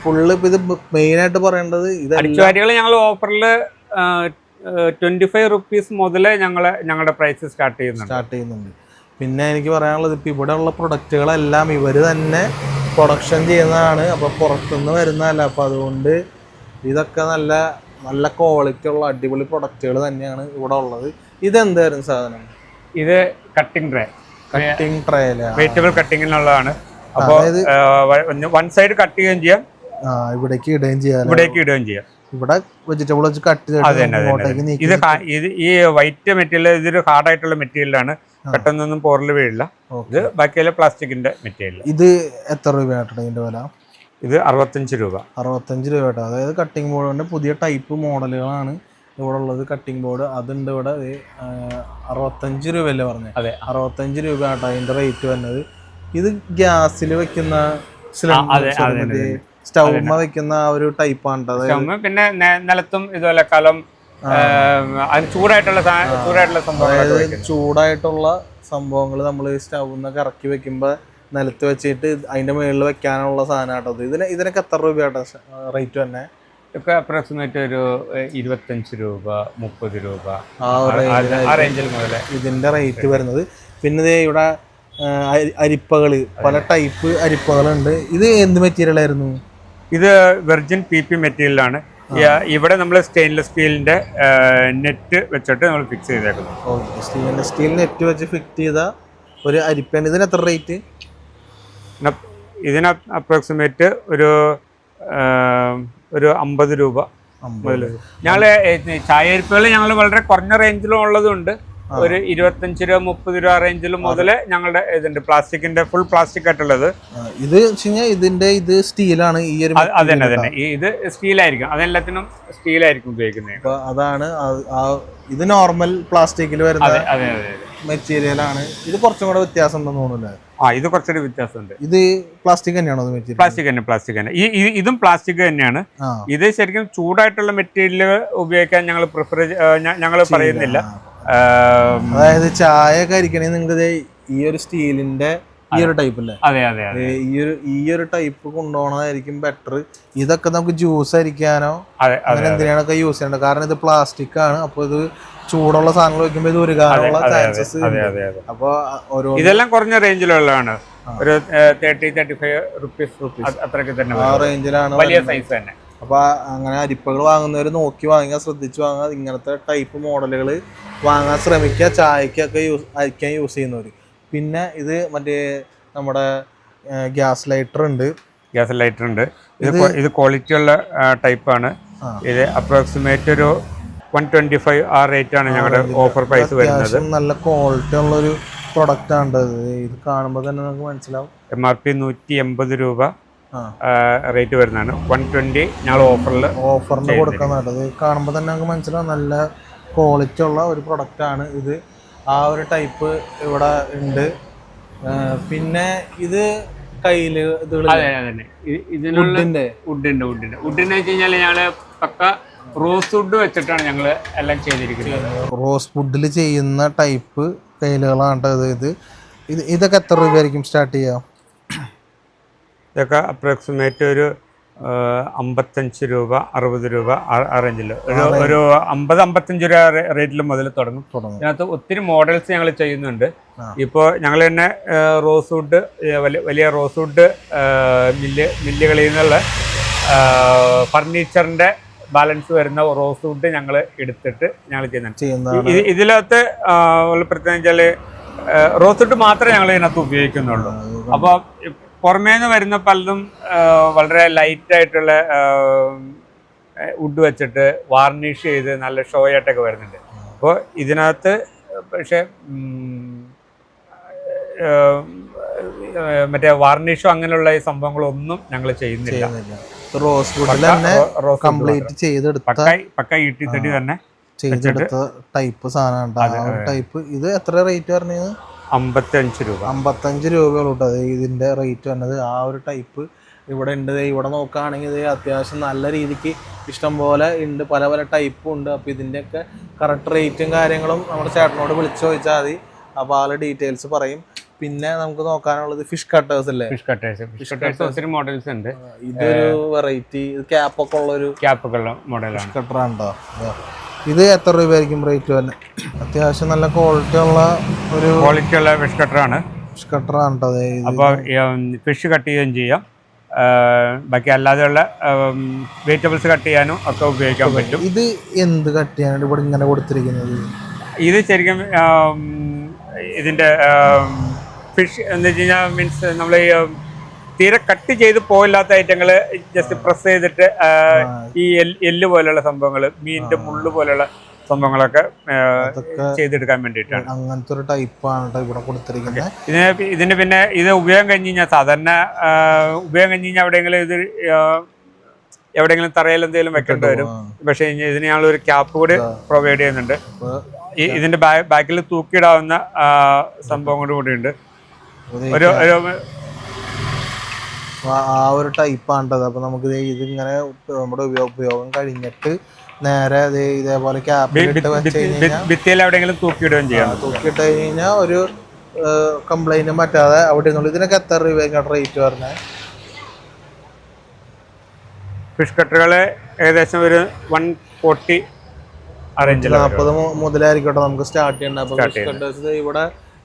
ഫുള്ള് ഇപ്പം ഇത് മെയിനായിട്ട് പറയേണ്ടത് ഇത് അടിച്ചുവാരികൾ ഞങ്ങൾ ഓഫറിൽ 25 റുപ്പീസ് മുതൽ ഞങ്ങളുടെ പ്രൈസ് സ്റ്റാർട്ട് ചെയ്യുന്നുണ്ട്. പിന്നെ എനിക്ക് പറയാനുള്ളത് ഇപ്പം ഇവിടെ ഉള്ള പ്രൊഡക്റ്റുകളെല്ലാം ഇവർ തന്നെ പ്രൊഡക്ഷൻ ചെയ്യുന്നതാണ്. അപ്പോൾ പുറത്തുനിന്ന് വരുന്നതല്ല. അപ്പോൾ അതുകൊണ്ട് ഇതൊക്കെ നല്ല ക്വാളിറ്റി ഉള്ള അടിപൊളി പ്രൊഡക്റ്റുകൾ തന്നെയാണ് ഇവിടെ ഉള്ളത്. ഇതെന്തായിരുന്നു സാധനം? ഇത് കട്ടിംഗ് ട്രേ. വെജിറ്റബിൾ കട്ടിങ്ങിനുള്ളതാണ്. അപ്പോൾ വൺ സൈഡ് കട്ട് ചെയ്യുകയും ചെയ്യാം, ഇവിടേക്ക് ഇടുകയും ചെയ്യാം. ഇവിടെ വെജിറ്റബിൾ വെച്ച് കട്ട് ഇത് ഈ വൈറ്റ് മെറ്റീരിയൽ, ഇതൊരു ഹാർഡായിട്ടുള്ള മെറ്റീരിയലാണ്, പെട്ടെന്നൊന്നും പോറൽ വീഴില്ല. ഇത് ബാക്കിയുള്ള പ്ലാസ്റ്റിക്കിന്റെ മെറ്റീരിയൽ. ഇത് എത്ര രൂപയാട്ടോ ഇതിന്റെ വില? ഇത് 65 രൂപ. 65 രൂപ കേട്ടോ. അതായത് കട്ടിംഗ് ബോർഡിന്റെ പുതിയ ടൈപ്പ് മോഡലുകളാണ് ഇവിടെ ഉള്ളത്. കട്ടിംഗ് ബോർഡ് അതുണ്ട് ഇവിടെ. 65 രൂപയല്ലേ പറഞ്ഞത്? അതെ, 65 രൂപ കേട്ടോ അതിന്റെ റേറ്റ് വരുന്നത്. ഇത് ഗ്യാസിൽ വെക്കുന്ന സ്റ്റൗമ്മ വെക്കുന്ന ഒരു ടൈപ്പാണ്. പിന്നെ നിലത്തും ഇതുപോലെ കലം, ചൂടായിട്ടുള്ള സംഭവങ്ങൾ നമ്മൾ സ്റ്റൗന്നൊക്കെ ഇറക്കി വെക്കുമ്പോൾ നിലത്ത് വെച്ചിട്ട് അതിന്റെ മുകളിൽ വെക്കാനുള്ള സാധനം കേട്ടോ. ഇതിനൊക്കെ എത്ര രൂപയാട്ടോ റേറ്റ് തന്നെ? ഒക്കെ അപ്രോക്സിമേറ്റ് ഒരു 25 രൂപ 30 രൂപ ആ റേഞ്ചിൽ മുതൽ ഇതിന്റെ റേറ്റ് വരുന്നത്. പിന്നെ ഇവിടെ അരിപ്പകള്, പല ടൈപ്പ് അരിപ്പകളുണ്ട്. ഇത് എന്ത് മെറ്റീരിയൽ ആയിരുന്നു? ഇത് വെർജിൻ PP മെറ്റീരിയലാണ്. ഇവിടെ നമ്മൾ സ്റ്റെയിൻലെസ് സ്റ്റീലിന്റെ നെറ്റ് വെച്ചിട്ട് നമ്മൾ ഫിക്സ് ചെയ്തേക്കുന്നു. സ്റ്റീൽ നെറ്റ് വെച്ച് ഫിക്സ് ചെയ്ത ഒരു അരിപ്പാണ്. ഇതിന് എത്ര റേറ്റ്? ഇതിന് അപ്രോക്സിമേറ്റ് ഒരു 50 രൂപ മുതൽ. ഞങ്ങള് ചായ അരിപ്പകൾ ഞങ്ങൾ വളരെ കുറഞ്ഞ റേഞ്ചിലും ഉള്ളതുണ്ട്. ഒരു 25 രൂപ 30 രൂപ റേഞ്ചിലും മുതൽ ഞങ്ങളുടെ ഇതുണ്ട്. പ്ലാസ്റ്റിക്കിന്റെ ഫുൾ പ്ലാസ്റ്റിക് ആയിട്ടുള്ളത്. ഇത് സ്റ്റീലാണ്. ഈ ഒരു അതന്നെ ഇത് സ്റ്റീലായിരിക്കും. അതെല്ലാത്തിനും സ്റ്റീലായിരിക്കും ഉപയോഗിക്കുന്നത്. അതാണ് ഇത് നോർമൽ പ്ലാസ്റ്റിക്കിൽ വരുന്ന മെറ്റീരിയലാണ്. ഇത് കുറച്ചും കൂടെ വ്യത്യാസം ഉണ്ടെന്ന് തോന്നുന്നില്ല. ഇത് കുറച്ചുകൂടി വ്യത്യാസമുണ്ട്. ഇത് പ്ലാസ്റ്റിക് തന്നെയാണോ? പ്ലാസ്റ്റിക് തന്നെ. ഇതും പ്ലാസ്റ്റിക് തന്നെയാണ്. ഇത് ശരിക്കും ചൂടായിട്ടുള്ള മെറ്റീരിയൽ ഉപയോഗിക്കാൻ ഞങ്ങൾ പറയുന്നില്ല. അതായത് ചായ കരിക്കണേ നിങ്ങൾക്ക് ഈ ഒരു സ്റ്റീലിന്റെ ഈ ഒരു ടൈപ്പ് അല്ലേ? അതെ. ഈ ഒരു ടൈപ്പ് കൊണ്ടുപോകണതായിരിക്കും ബെറ്റർ. ഇതൊക്കെ നമുക്ക് ജ്യൂസ് അരിക്കാനോ അങ്ങനെ എന്തിനാണൊക്കെ യൂസ് ചെയ്യേണ്ടത്. കാരണം ഇത് പ്ലാസ്റ്റിക് ആണ്. അപ്പൊ ഇത് ചൂടുള്ള സാധനങ്ങൾ വെക്കുമ്പോൾ ഇത് ഉരുകാനുള്ള ചാൻസസ്. അപ്പൊ ഇതെല്ലാം കുറഞ്ഞ റേഞ്ചിലുള്ളതാണ്. ഒരു 30-35 റുപ്പീസ് അത്രയൊക്കെ തന്നെ ആ റേഞ്ചിലാണ്. വലിയ സൈസ് തന്നെ. അപ്പൊ അങ്ങനെ അരിപ്പകൾ വാങ്ങുന്നവർ നോക്കി വാങ്ങുക, ശ്രദ്ധിച്ചു വാങ്ങുക. ഇങ്ങനത്തെ ടൈപ്പ് മോഡലുകൾ വാങ്ങാൻ ശ്രമിക്കുക. ചായക്കൊക്കെ അരിക്കാൻ യൂസ് ചെയ്യുന്നവർ. പിന്നെ ഇത് മറ്റേ നമ്മുടെ ഗ്യാസ് ലൈറ്റർ ഉണ്ട്. ഇത് ക്വാളിറ്റി ഉള്ള ടൈപ്പാണ്. ഇത് അപ്രോക്സിമേറ്റ് ഒരു 125 ആ റേറ്റ് ആണ് ഞങ്ങളുടെ ഓഫർ പ്രൈസ് വരുന്നത്. നല്ല ക്വാളിറ്റി ഉള്ള ഒരു പ്രൊഡക്റ്റ് ആണ്. ഇത് കാണുമ്പോൾ തന്നെ നമുക്ക് മനസ്സിലാവും. MRP 180 രൂപ റേറ്റ് വരുന്നതാണ്. 120 ഞങ്ങൾ ഓഫറിന് കൊടുക്കുന്നത്. ഇത് കാണുമ്പോൾ തന്നെ നമുക്ക് മനസ്സിലാവും നല്ല ക്വാളിറ്റി ഉള്ള ഒരു പ്രൊഡക്റ്റ് ആണ് ഇത്. ആ ഒരു ടൈപ്പ് ഇവിടെ ഉണ്ട്. പിന്നെ ഇത് കയ്യില് വുഡിന്റെ വെച്ച് കഴിഞ്ഞാൽ ഞങ്ങള് പക്ക റോസ് വുഡ് വെച്ചിട്ടാണ് ഞങ്ങൾ എല്ലാം ചെയ്തിരിക്കുന്നത്. റോസ് വുഡിൽ ചെയ്യുന്ന ടൈപ്പ് കയ്യിലുകളാണ് ഇത്. ഇതൊക്കെ എത്ര രൂപയായിരിക്കും സ്റ്റാർട്ട് ചെയ്യാം? ഇതൊക്കെ അപ്രോക്സിമേറ്റ് ഒരു 55 രൂപ 60 രൂപ ആ റേഞ്ചിൽ ഒരു 50-55 രൂപ റേറ്റിൽ മുതൽ തുടങ്ങും. ഇതിനകത്ത് ഒത്തിരി മോഡൽസ് ഞങ്ങൾ ചെയ്യുന്നുണ്ട്. ഇപ്പോൾ ഞങ്ങൾ തന്നെ റോസ് വുഡ്, വലിയ റോസ് വുഡ് മില്ലുകളിൽ നിന്നുള്ള ഫർണിച്ചറിന്റെ ബാലൻസ് വരുന്ന റോസ് വുഡ് ഞങ്ങൾ എടുത്തിട്ട് ഞങ്ങൾ ചെയ്യുന്നുണ്ട്. ഇതിനകത്ത് പ്രത്യേകം വെച്ചാൽ റോസ് വുഡ് മാത്രമേ ഞങ്ങൾ ഇതിനകത്ത് ഉപയോഗിക്കുന്നുള്ളൂ. അപ്പോൾ പുറമേന്ന് വരുന്ന പലതും വളരെ ലൈറ്റ് ആയിട്ടുള്ള വുഡ് വെച്ചിട്ട് വാർണിഷ് ചെയ്ത് നല്ല ഷോ ആയിട്ടൊക്കെ വരുന്നുണ്ട്. അപ്പോൾ ഇതിനകത്ത് പക്ഷെ മറ്റേ വാർണിഷോ അങ്ങനെയുള്ള ഈ സംഭവങ്ങളൊന്നും ഞങ്ങൾ ചെയ്യുന്നില്ല. റോസ് വുഡിൽ തന്നെ കംപ്ലീറ്റ് ചെയ്തെടുത്ത പക്ക ഈട്ടിത്തടി തന്നെ ചെയ്തെടുത്ത ടൈപ്പ് സാധനം ടൈപ്പ്. ഇത് എത്ര റേറ്റ് പറഞ്ഞത്? 55 രൂപ. 55 രൂപയുള്ളൂ കേട്ടോ ഇതിന്റെ റേറ്റ് വന്നത്. ആ ഒരു ടൈപ്പ് ഇവിടെ ഉണ്ട്. ഇവിടെ നോക്കുകയാണെങ്കിൽ ഇത് അത്യാവശ്യം നല്ല രീതിക്ക് ഇഷ്ടം പോലെ ഉണ്ട്. പല പല ടൈപ്പും ഉണ്ട്. അപ്പോൾ ഇതിൻ്റെയൊക്കെ കറക്റ്റ് റേറ്റും കാര്യങ്ങളും നമ്മുടെ ചേട്ടനോട് വിളിച്ചു ചോദിച്ചാൽ മതി. അപ്പോൾ ആ ഡീറ്റെയിൽസ് പറയും. പിന്നെ നമുക്ക് നോക്കാനുള്ളത് ഫിഷ് കട്ടേഴ്സ് അല്ലേ? ഫിഷ് കട്ടേഴ്സ് ഒത്തിരി മോഡൽസ് ഉണ്ട്. ഇതൊരു വെറൈറ്റി ക്യാപ്പൊക്കെ ഉള്ളൊരു മോഡലാണ്. ഫിഷ് കട്ടറാണ് കേട്ടോ. ഇത് എത്ര രൂപയായിരിക്കും റേറ്റ് തന്നെ? അത്യാവശ്യം നല്ല ക്വാളിറ്റി ഉള്ള ഫിഷ് കട്ടറാണ്. ഫിഷ് കട്ടറാണ് കേട്ടോ. അപ്പോൾ ഫിഷ് കട്ട് ചെയ്യുകയും ചെയ്യാം. ബാക്കി അല്ലാതെയുള്ള വെജിറ്റബിൾസ് കട്ട് ചെയ്യാനും ഒക്കെ ഉപയോഗിക്കാൻ പറ്റും. ഇത് എന്ത് കട്ട് ചെയ്യാനാണ് ഇവിടെ ഇങ്ങനെ കൊടുത്തിരിക്കുന്നത്? ഇത് ശരിക്കും ഇതിൻ്റെ ഫിഷ് എന്ന് വെച്ച് കഴിഞ്ഞാൽ മീൻസ് നമ്മൾ തീരെ കട്ട് ചെയ്ത് പോയില്ലാത്ത ഐറ്റങ്ങൾ ജസ്റ്റ് പ്രസ് ചെയ്തിട്ട് ഈ എല്ല് പോലെയുള്ള സംഭവങ്ങൾ, മീനിന്റെ മുള്ളു പോലെയുള്ള സംഭവങ്ങളൊക്കെ ചെയ്തെടുക്കാൻ വേണ്ടിയിട്ടാണ്. അങ്ങനത്തെ ഒരു ടൈപ്പാണ് ഇവിടെ കൊടുത്തിരിക്കുന്നത്. ഇതിന് പിന്നെ ഇത് ഉപയോഗം കഴിഞ്ഞ് കഴിഞ്ഞാൽ സാധാരണ ഉപയോഗം കഴിഞ്ഞ് കഴിഞ്ഞാൽ എവിടെയെങ്കിലും തറയിൽ എന്തെങ്കിലും വെക്കേണ്ടി വരും. പക്ഷേ ഇതിന് ഞങ്ങളൊരു ക്യാപ്പ് കൂടി പ്രൊവൈഡ് ചെയ്യുന്നുണ്ട്. ഇതിന്റെ ബാക്കിൽ തൂക്കിയിടാവുന്ന സംഭവം കൂടി ഉണ്ട്. ആ ഒരു ടൈപ്പാണ്ടത്. അപ്പൊ നമുക്ക് ഇതിങ്ങനെ നമ്മുടെ ഉപയോഗം കഴിഞ്ഞിട്ട് നേരെ ഇതേപോലെ ക്യാപ്പിലിട്ട് വെച്ച് കഴിഞ്ഞാൽ ഭിത്തിയിൽ എവിടെയെങ്കിലും തൂക്കിയിടുകയും ചെയ്യാം. തൂക്കിയിട്ട് കഴിഞ്ഞാൽ ഒരു കംപ്ലൈന്റ് പറ്റാതെ അവിടെ ഇരുന്നുള്ളൂ. ഇതിനൊക്കെ എത്ര രൂപയ്ക്കാണ് റേറ്റ് പറഞ്ഞത്? ഫിഷ് കട്ടറുകൾ ഏകദേശം ഒരു 140 അറേഞ്ച് 40 മുതലായിരിക്കട്ടെ നമുക്ക് സ്റ്റാർട്ട് ചെയ്യേണ്ടത്. അപ്പോൾ ഫിഷ് കട്ടേഴ്സ് ഇവിടെ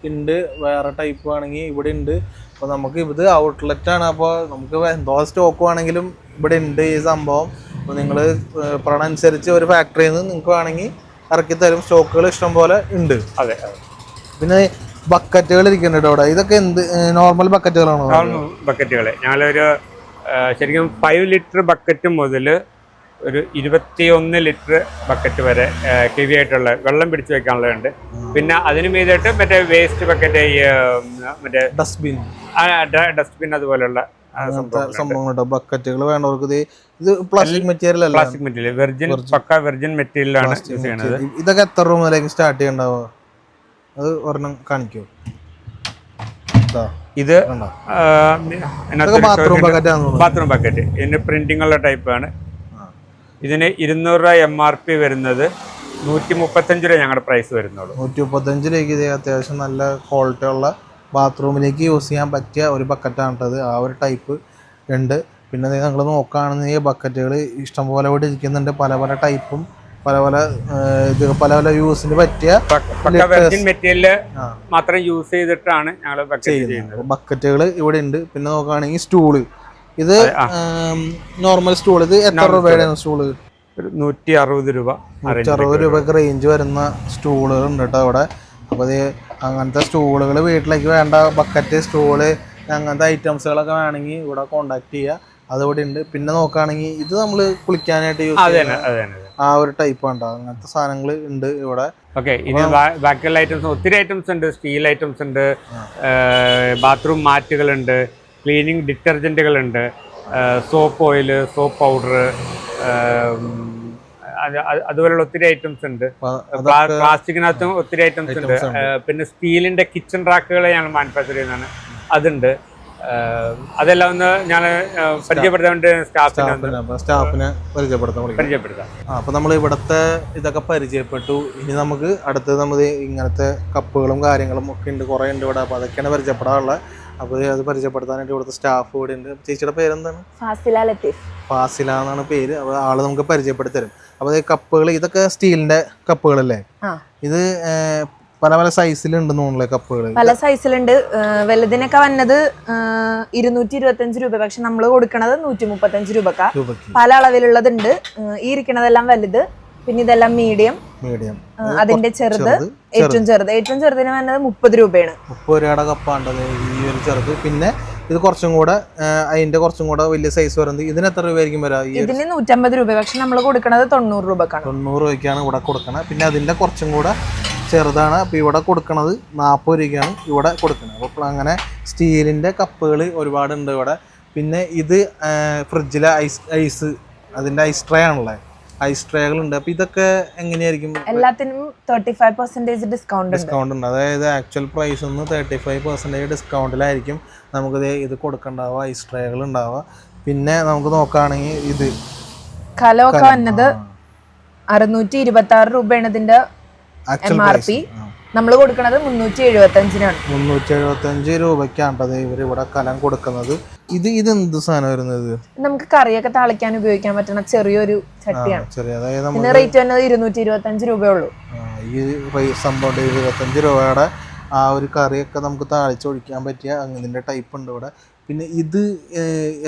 ഉണ്ട്, വേറെ ടൈപ്പ് ആണെങ്കിൽ ഇവിടെ ഉണ്ട്. അപ്പോൾ നമുക്ക് ഇത് ഔട്ട്ലെറ്റ് ആണ്, അപ്പോൾ നമുക്ക് എന്തോ സ്റ്റോക്ക് വേണമെങ്കിലും ഇവിടെ ഉണ്ട് ഈ സംഭവം. അപ്പോൾ നിങ്ങൾ പറഞ്ഞനുസരിച്ച് ഒരു ഫാക്ടറിയിൽ നിന്ന് നിങ്ങൾക്ക് വേണമെങ്കിൽ ഇറക്കി തരും. സ്റ്റോക്കുകൾ ഇഷ്ടം പോലെ ഉണ്ട്. അതെ. പിന്നെ ബക്കറ്റുകൾ ഇരിക്കുന്നുണ്ട് ഇവിടെ. ഇതൊക്കെ എന്ത് നോർമൽ ബക്കറ്റുകളാണോ? ബക്കറ്റുകൾ ഞങ്ങളൊരു ശരിക്കും 5 ലിറ്റർ ബക്കറ്റ് മുതൽ ഒരു 21 ലിറ്റർ ബക്കറ്റ് വരെ ഹെവി ആയിട്ടുള്ള വെള്ളം പിടിച്ചു വെക്കാനുള്ളതുണ്ട്. പിന്നെ അതിന് മീതായിട്ട് മറ്റേ വേസ്റ്റ് ബക്കറ്റ്, മറ്റേ ഡസ്റ്റ്ബിൻ അതുപോലെയുള്ള സംഭവങ്ങളുണ്ടോ? ബക്കറ്റുകൾ വേണ്ടവർക്ക് ഇത് പ്ലാസ്റ്റിക് മെറ്റീരിയൽ അല്ല, പ്ലാസ്റ്റിക് മെറ്റീരിയൽ, പക്ക വെർജിൻ മെറ്റീരിയലാണ് യൂസ് ചെയ്യുന്നത്. ഇതൊക്കെ എത്ര രൂപ മുതലേക്ക് സ്റ്റാർട്ട് ചെയ്യണ്ടാവോ? അത് ഒരെണ്ണം കാണിക്കോ? ഇത് ബാത്റൂം ബക്കറ്റ്. ഇതിന്റെ പ്രിന്റിംഗ് ഉള്ള ടൈപ്പാണ്. ഇതിന് 200 രൂപ MRP വരുന്നത്, 135 രൂപ ഞങ്ങളുടെ പ്രൈസ് വരുന്നുള്ളൂ. 135 രൂപയ്ക്ക് ഇത് അത്യാവശ്യം നല്ല ക്വാളിറ്റി ഉള്ള ബാത്റൂമിലേക്ക് യൂസ് ചെയ്യാൻ പറ്റിയ ഒരു ബക്കറ്റാണിട്ടത്. ആ ഒരു ടൈപ്പ് ഉണ്ട്. പിന്നെ നിങ്ങൾ നോക്കുകയാണെന്നുണ്ടെങ്കിൽ ബക്കറ്റുകൾ ഇഷ്ടംപോലെ ഇവിടെ ഇരിക്കുന്നുണ്ട്. പല പല ടൈപ്പും പല പല യൂസിന് പറ്റിയ മെറ്റീരിയൽ മാത്രം യൂസ് ചെയ്തിട്ടാണ് ഞങ്ങൾ ചെയ്യുന്നത്. ബക്കറ്റുകൾ ഇവിടെ ഉണ്ട്. പിന്നെ നോക്കുകയാണെങ്കിൽ സ്റ്റൂള്, ഇത് നോർമൽ സ്റ്റൂൾ. ഇത് എത്ര രൂപയുടെ സ്റ്റൂള്? ഒരു 160 രൂപ, 160 രൂപയ്ക്ക് റേഞ്ച് വരുന്ന സ്റ്റൂളുകൾ ഉണ്ട് കേട്ടോ അവിടെ. അപ്പോൾ ഇത് അങ്ങനത്തെ സ്റ്റൂളുകൾ വീട്ടിലേക്ക് വേണ്ട ബക്കറ്റ്, സ്റ്റൂള്, അങ്ങനത്തെ ഐറ്റംസുകളൊക്കെ വേണമെങ്കിൽ ഇവിടെ കോണ്ടാക്ട് ചെയ്യുക. അതിവിടെ ഉണ്ട്. പിന്നെ നോക്കുകയാണെങ്കിൽ ഇത് നമ്മൾ കുളിക്കാനായിട്ട് യൂസ് ചെയ്യുന്ന ആ ഒരു ടൈപ്പ് ഉണ്ടോ, അങ്ങനത്തെ സാധനങ്ങൾ ഉണ്ട് ഇവിടെ. ഓക്കെ. ഇത് ബാക്കിയുള്ള ഐറ്റംസ് ഒത്തിരി ഐറ്റംസ് ഉണ്ട്. സ്റ്റീൽ ഐറ്റംസ് ഉണ്ട്, ബാത്റൂം മാറ്റുകളുണ്ട്, ക്ലീനിങ് ഡിറ്റർജൻറ്റുകളുണ്ട്, സോപ്പ് ഓയിൽ, സോപ്പ് പൗഡർ, അതുപോലുള്ള ഒത്തിരി ഐറ്റംസ് ഉണ്ട്. പ്ലാസ്റ്റിക്കിനകത്തും ഒത്തിരി ഐറ്റംസ് ഉണ്ട്. പിന്നെ സ്റ്റീലിന്റെ കിച്ചൺ റാക്കുകൾ ഞങ്ങൾ മാനുഫാക്ചർ ചെയ്യുന്നതാണ്, അതുണ്ട്. അതെല്ലാം ഒന്ന് ഞാൻ പരിചയപ്പെടുത്താൻ വേണ്ടി സ്റ്റാഫിനെ പരിചയപ്പെടുത്താം. അപ്പൊ നമ്മൾ ഇവിടുത്തെ ഇതൊക്കെ പരിചയപ്പെട്ടു. ഇനി നമുക്ക് അടുത്തത് നമ്മൾ ഇങ്ങനത്തെ കപ്പുകളും കാര്യങ്ങളും ഒക്കെ ഉണ്ട്, കുറെ ഉണ്ട് ഇവിടെ. അപ്പൊ അതൊക്കെയാണ് പരിചയപ്പെടാറുള്ളത്. അപ്പോൾ അത് പരിചയപ്പെടുത്താനായിട്ട് ഇവിടുത്തെ സ്റ്റാഫ് കൂടെ ഉണ്ട്. ചേച്ചിയുടെ പേരെന്താണ്? ഫാസില എന്നാണ് പേര്. അപ്പോൾ ആള് നമുക്ക് പരിചയപ്പെടുത്തി തരും. അപ്പോൾ ഈ കപ്പുകൾ, ഇതൊക്കെ സ്റ്റീലിന്റെ കപ്പുകളല്ലേ? ഇത് പല പല സൈസിലുണ്ട് തോന്നുന്നു കപ്പുകൾ. പല സൈസിലുണ്ട്. വലുതിനൊക്കെ വന്നത് 225 രൂപ. പക്ഷെ നമ്മൾ കൊടുക്കണത് 135 രൂപക്കാ. പല അളവിലുള്ളതുണ്ട്. ഈ ഇരിക്കണതെല്ലാം വലുത്, പിന്നെ ഇതെല്ലാം മീഡിയം. അതിന്റെ ചെറുത്, ഏറ്റവും ചെറുതിന് വന്നത് 30 രൂപയാണ്. 30 രൂപയുടെ കപ്പാണ്ടത് ഈ ഒരു ചെറുത്. പിന്നെ ഇത് കുറച്ചും കൂടെ അതിന്റെ കുറച്ചും കൂടെ വലിയ സൈസ് വരുന്നത്. ഇതിന് എത്ര രൂപയായിരിക്കും വരാ? ഇതിന് 150 രൂപ. പക്ഷെ നമ്മൾ കൊടുക്കണത് 90 രൂപക്കാണ്. 90 രൂപയ്ക്കാണ് ഇവിടെ കൊടുക്കണത്. പിന്നെ അതിന്റെ കുറച്ചും കൂടെ ചെറുതാണ്. അപ്പോൾ ഇവിടെ കൊടുക്കണത് 40 രൂപയ്ക്കാണ് ഇവിടെ കൊടുക്കുന്നത്. അപ്പോൾ അങ്ങനെ സ്റ്റീലിന്റെ കപ്പുകൾ ഒരുപാടുണ്ട് ഇവിടെ. പിന്നെ ഇത് ഫ്രിഡ്ജിലെ ഐസ് അതിന്റെ ഐസ് ട്രേ ആണല്ലേ, ഐസ് ട്രേകളുണ്ട്. അപ്പൊ ഇതൊക്കെ എങ്ങനെയായിരിക്കും? എല്ലാത്തിനും 35% ഡിസ്കൗണ്ട് ഉണ്ട്. അതായത് ആക്ച്വൽ പ്രൈസ് നിന്ന് 35% ഡിസ്കൗണ്ടിലായിരിക്കും നമുക്ക് ഇത് കൊടുക്കണ്ടാവുക, ഐസ് ട്രേകൾ ഉണ്ടാവുക. പിന്നെ നമുക്ക് നോക്കുകയാണെങ്കിൽ ഇത് കലമൊക്കെ വന്നത് 626 രൂപയാണ് ഇതിന്റെ MRP. നമ്മൾ കൊടുക്കുന്നത് 375-നാണ്. 375 രൂപയ്ക്കാണ് ഇവരിവിടെ കലം കൊടുക്കുന്നത്. ഇത് എന്ത് സാധനം വരുന്നത്? നമുക്ക് കറിയൊക്കെ താളിക്കാൻ ഉപയോഗിക്കാൻ പറ്റുന്ന ചെറിയൊരു ചട്ടിയാണ്. പിന്നെ റേറ്റ് വരുന്നത് 225 രൂപയുള്ളൂ. ഈ സംഭവം 25 രൂപയുടെ ആ ഒരു കറിയൊക്കെ നമുക്ക് താളിച്ചൊഴിക്കാൻ പറ്റിയ അങ്ങനത്തെ ടൈപ്പ് ഉണ്ട് ഇവിടെ. പിന്നെ ഇത്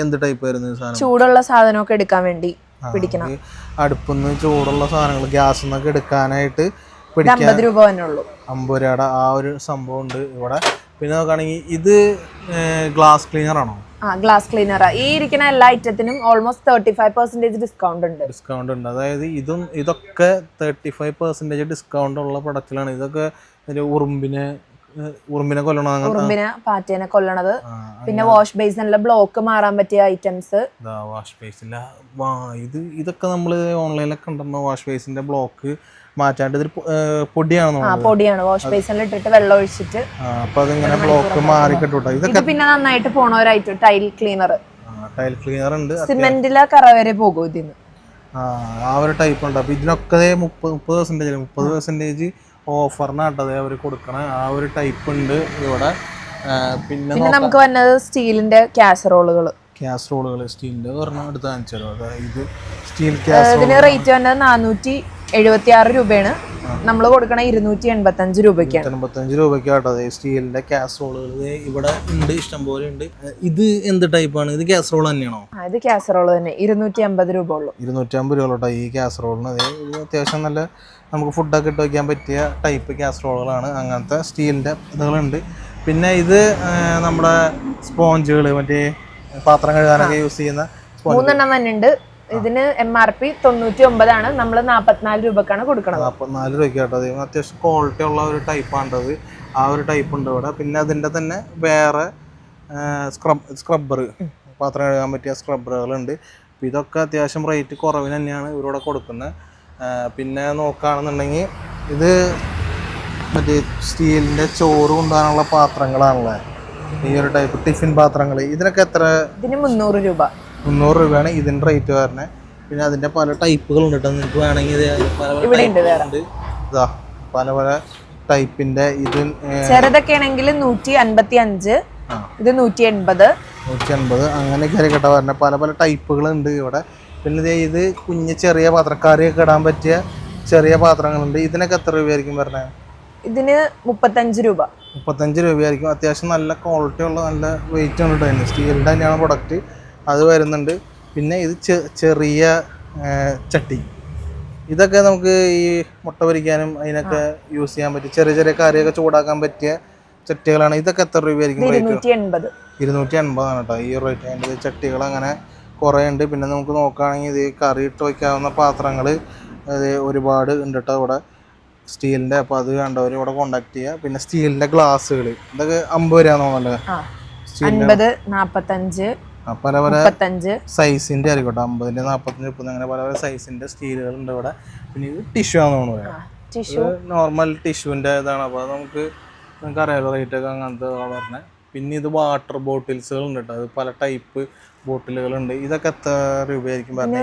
എന്ത് ടൈപ്പ് വരുന്നത് സാധനം? ചൂടുള്ള സാധനമൊക്കെ എടുക്കാൻ വേണ്ടി പിടിക്കണം. അടുപ്പിന്ന് ചൂടുള്ള സാധനങ്ങൾ ഗ്യാസ് നിന്നൊക്കെ എടുക്കാനായിട്ട് 50 രൂപ തന്നെ ഉള്ളൂ. 50 രൂപയുടെ ആ ഒരു സംഭവം ഉണ്ട് ഇവിടെ. പിന്നെ നോക്കുകയാണെങ്കിൽ ഇത് ഗ്ലാസ് ക്ലീനർ ആണോ? ഗ്ലാസ് ക്ലീനറാ. ഈ ഇരിക്കുന്ന എല്ലാ ഐറ്റത്തിനും ഓൾമോസ്റ്റ് 35% ഡിസ്കൗണ്ട് ഉണ്ട്. അതായത് ഇതൊക്കെ 35% ഡിസ്കൗണ്ട് ഉള്ള പ്രൊഡക്റ്റിലാണ്. ഇതൊക്കെ ഉറുമ്പിനെ കൊല്ലണം, ഉറുമ്പിനെ പാറ്റേനെ കൊല്ലണത്. പിന്നെ വാഷ് ബേസിനുള്ള ബ്ലോക്ക് മാറാൻ പറ്റിയ ഐറ്റംസ്. വാഷ് ബേസിന്റെ ഇതൊക്കെ നമ്മള് ഓൺലൈനിലൊക്കെ ഉണ്ടോ? വാഷ് ബേസിന്റെ ബ്ലോക്ക് മാറ്റാണ്ട് ഇതൊരു പൊടിയാണ്. വാഷ് ബേസിൽ ഇട്ടിട്ട് വെള്ളം ഒഴിച്ചിട്ട് അപ്പൊ അതിങ്ങനെ ബ്ലോക്ക് മാറി കിട്ടൂട്ടോ. ഇതൊക്കെ പിന്നെ നന്നായിട്ട് പോണ ഒരു ഐറ്റം ടൈൽ ക്ലീനർ ഉണ്ട്. സിമെന്റിലെ കറ വരെ പോകും ഇതിന്. ആ ഒരു ടൈപ്പ് ഉണ്ട്. അപ്പൊ ഇതിനൊക്കെ 30% ഓഫറിനാട്ടത് അവർ കൊടുക്കണ ആ ഒരു ടൈപ്പ് ഉണ്ട് ഇവിടെ. പിന്നെ നമുക്ക് വന്നത് സ്റ്റീലിന്റെ കാസറോളുകൾ സ്റ്റീലിന്റെ ഒരെണ്ണം എടുത്ത് കാണിച്ചാലോ. ഇത് സ്റ്റീൽ കാസറോൾ. ഇതിന് റേറ്റ് വന്നത് 476 രൂപയാണ്. നമ്മൾ കൊടുക്കണ 285 രൂപയ്ക്കാണ്. 285 രൂപയ്ക്കാട്ടത് സ്റ്റീലിന്റെ കാസറോളുകൾ ഇവിടെ ഉണ്ട്, ഇഷ്ടംപോലെ ഉണ്ട്. ഇത് എന്ത് ടൈപ്പാണ്? ഇത് കാസറോൾ തന്നെയാണോ? ഇത് കാസറോൾ തന്നെ. 250 രൂപ ഉള്ളൂ. 250 രൂപ കേട്ടോ ഈ കാസറോളിന്. ഇത് അത്യാവശ്യം നല്ല നമുക്ക് ഫുഡൊക്കെ ഇട്ട് വയ്ക്കാൻ പറ്റിയ ടൈപ്പ് കാസറോളുകളാണ്. അങ്ങനത്തെ സ്റ്റീലിന്റെ ഇതുകളുണ്ട്. പിന്നെ ഇത് നമ്മുടെ സ്പോഞ്ചുകൾ, മറ്റേ പാത്രം കഴുകാനൊക്കെ യൂസ് ചെയ്യുന്ന 3 എണ്ണം തന്നെ ഉണ്ട്. ഇതിന് MRP 99 ആണ്. നമ്മൾ 44 രൂപക്കാണ് കൊടുക്കുന്നത്. 44 രൂപയ്ക്കാട്ടോ. അത്യാവശ്യം ക്വാളിറ്റി ഉള്ള ഒരു ടൈപ്പാണ്ടത്. ആ ഒരു ടൈപ്പ് ഉണ്ട് ഇവിടെ. പിന്നെ അതിൻ്റെ തന്നെ വേറെ സ്ക്രബ്ബർ, പാത്രം കഴുകാൻ പറ്റിയ സ്ക്രബ്ബറുകളുണ്ട്. അപ്പോൾ ഇതൊക്കെ അത്യാവശ്യം റേറ്റ് കുറവിന് തന്നെയാണ് ഇവരിവിടെ കൊടുക്കുന്നത്. പിന്നെ നോക്കുകയാണെന്നുണ്ടെങ്കിൽ ഇത് മറ്റേ സ്റ്റീലിൻ്റെ ചോറ് കൊണ്ടുപോകാനുള്ള പാത്രങ്ങളാണല്ലേ, ഈ ഒരു ടൈപ്പ് ടിഫിൻ പാത്രങ്ങൾ. ഇതിനൊക്കെ എത്ര? ഇതിന് 300 രൂപ. 300 രൂപയാണ് ഇതിൻ്റെ റേറ്റ് വരുന്നത്. പിന്നെ അതിൻ്റെ പല ടൈപ്പുകളുണ്ട് കേട്ടോ. നിങ്ങൾക്ക് വേണമെങ്കിൽ ഇതാ പല പല ടൈപ്പിൻ്റെ. ഇത് ചെറുതൊക്കെ ആണെങ്കിൽ 155, ഇത് 180 അങ്ങനെയൊക്കെ ആയിരിക്കട്ടെ പറഞ്ഞ പല പല ടൈപ്പുകളുണ്ട് ഇവിടെ. പിന്നെ ഇത് കുഞ്ഞ് ചെറിയ പാത്രക്കാരെയൊക്കെ ഇടാൻ പറ്റിയ ചെറിയ പാത്രങ്ങളുണ്ട്. ഇതിനൊക്കെ എത്ര രൂപയായിരിക്കും പറഞ്ഞത്? ഇതിന് 35 രൂപ. 35 രൂപയായിരിക്കും. അത്യാവശ്യം നല്ല ക്വാളിറ്റി ഉള്ള നല്ല വെയിറ്റ് ഉണ്ട് കേട്ടോ. സ്റ്റീലിൻ്റെ തന്നെയാണ് പ്രൊഡക്റ്റ്, അത് വരുന്നുണ്ട്. പിന്നെ ഇത് ചെറിയ ചട്ടി, ഇതൊക്കെ നമുക്ക് ഈ മുട്ട പൊരിക്കാനും അതിനൊക്കെ യൂസ് ചെയ്യാൻ പറ്റും. ചെറിയ ചെറിയ കറിയൊക്കെ ചൂടാക്കാൻ പറ്റിയ ചട്ടികളാണ്. ഇതൊക്കെ എത്ര രൂപയായിരിക്കും? 280 ആണ് കേട്ടോ ഈ റേറ്റ്. അതിൻ്റെ ചട്ടികൾ അങ്ങനെ കുറേ ഉണ്ട്. പിന്നെ നമുക്ക് നോക്കുകയാണെങ്കിൽ ഇത് കറി ഇട്ട് വയ്ക്കാവുന്ന പാത്രങ്ങൾ ഒരുപാട് ഉണ്ട് കേട്ടോ ഇവിടെ സ്റ്റീലിൻ്റെ. അപ്പോൾ അത് കണ്ടവർ ഇവിടെ കോണ്ടാക്ട് ചെയ്യുക. പിന്നെ സ്റ്റീലിൻ്റെ ഗ്ലാസ്സുകൾ ഇതൊക്കെ 50 രൂപയാണെന്നല്ലേ? 50, 45, പല പല സൈസിൻ്റെ ആയിരിക്കട്ടെ. 50, 45, 30 അങ്ങനെ പല പല സൈസിൻ്റെ സ്റ്റീലുകളുണ്ട് ഇവിടെ. പിന്നെ ഇത് ടിഷ്യൂ ആണെന്ന് പറയാം. നോർമൽ ടിഷ്യൂവിൻ്റെ ഇതാണ്. അപ്പോൾ അത് നമുക്ക് അറിയാലോ റേറ്റൊക്കെ അങ്ങനത്തെ പറഞ്ഞത്. പിന്നെ ഇത് വാട്ടർ ബോട്ടിൽസുകൾ ഉണ്ട് കേട്ടോ. അത് പല ടൈപ്പ് ബോട്ടിലുകളുണ്ട്. ഇതൊക്കെ എത്ര രൂപയായിരിക്കും പറഞ്ഞത്?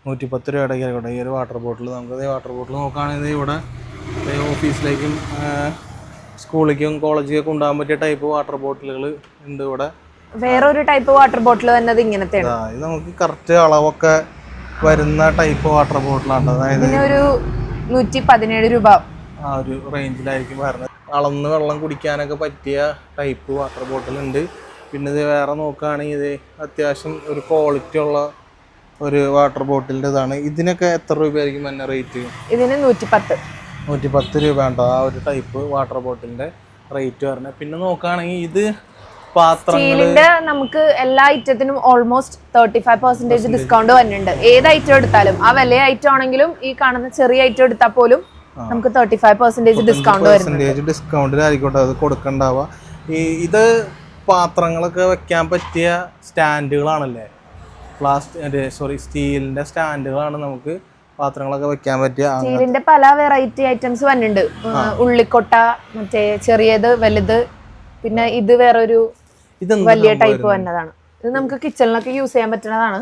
110 രൂപയുടെ ആയിക്കോട്ടെ ഈ ഒരു വാട്ടർ ബോട്ടിൽ. നമുക്ക് വാട്ടർ ബോട്ടിൽ നോക്കുകയാണെങ്കിൽ ഇവിടെ ഓഫീസിലേക്കും സ്കൂളിലേക്കും കോളേജിലേക്കും കൊണ്ടുപോകാൻ പറ്റിയ ടൈപ്പ് വാട്ടർ ബോട്ടിലുകൾ ഉണ്ട് ഇവിടെ. വേറൊരു ടൈപ്പ് വാട്ടർ ബോട്ടിൽ വന്നത് ഇങ്ങനത്തെ ഇത് നമുക്ക് കറക്റ്റ് അളവൊക്കെ വരുന്ന ടൈപ്പ് വാട്ടർ ബോട്ടിലാണ്. അതായത് ഒരു 117 രൂപ ആ ഒരു റേഞ്ചിലായിരിക്കും വരുന്നത്. അളന്ന് വെള്ളം കുടിക്കാനൊക്കെ പറ്റിയ ടൈപ്പ് വാട്ടർ ബോട്ടിലുണ്ട്. പിന്നെ ഇത് വേറെ നോക്കുകയാണെങ്കിൽ ഇത് അത്യാവശ്യം ഒരു ക്വാളിറ്റി ഉള്ള ഒരു വാട്ടർ ബോട്ടിലിൻ്റെ ഇതാണ്. ഇതിനൊക്കെ എത്ര രൂപയായിരിക്കും തന്നെ റേറ്റ്? ഇതിന് 110 രൂപ ഉണ്ടോ ആ ഒരു ടൈപ്പ് വാട്ടർ ബോട്ടിലിൻ്റെ റേറ്റ് വരുന്നത്. പിന്നെ നോക്കുകയാണെങ്കിൽ ഇത് പാത്രങ്ങളുടെ നമുക്ക് എല്ലാ ഐറ്റത്തിനും ഓൾമോസ്റ്റ് 35% ഡിസ്കൗണ്ട് വരുന്നുണ്ട്. ഏത് ഐറ്റം എടുത്താലും, ആ വലിയ ഐറ്റം ആണെങ്കിലും ഈ കാണുന്ന ചെറിയ ഐറ്റം എടുത്താൽ പോലും നമുക്ക് 35% ഡിസ്കൗണ്ടിലായിരിക്കട്ടെ അത് കൊടുക്കണ്ടാവുക. ഇത് പാത്രങ്ങളൊക്കെ വെക്കാൻ പറ്റിയ സ്റ്റാൻഡുകളാണല്ലേ, സ്റ്റീലിന്റെ സ്റ്റാൻഡുകളാണ് നമുക്ക് പാത്രങ്ങളൊക്കെ വെക്കാൻ പറ്റിയ. സ്റ്റീലിന്റെ പല വെറൈറ്റി ഐറ്റംസ് വന്നിട്ടുണ്ട്. ഉള്ളിക്കൊട്ട, മറ്റേ ചെറിയത്, വലുത്, പിന്നെ ഇത് വേറൊരു വലിയ ടൈപ്പ് വന്നതാണ്. ഇത് നമുക്ക് കിച്ചണിലൊക്കെ യൂസ് ചെയ്യാൻ പറ്റുന്നതാണ്.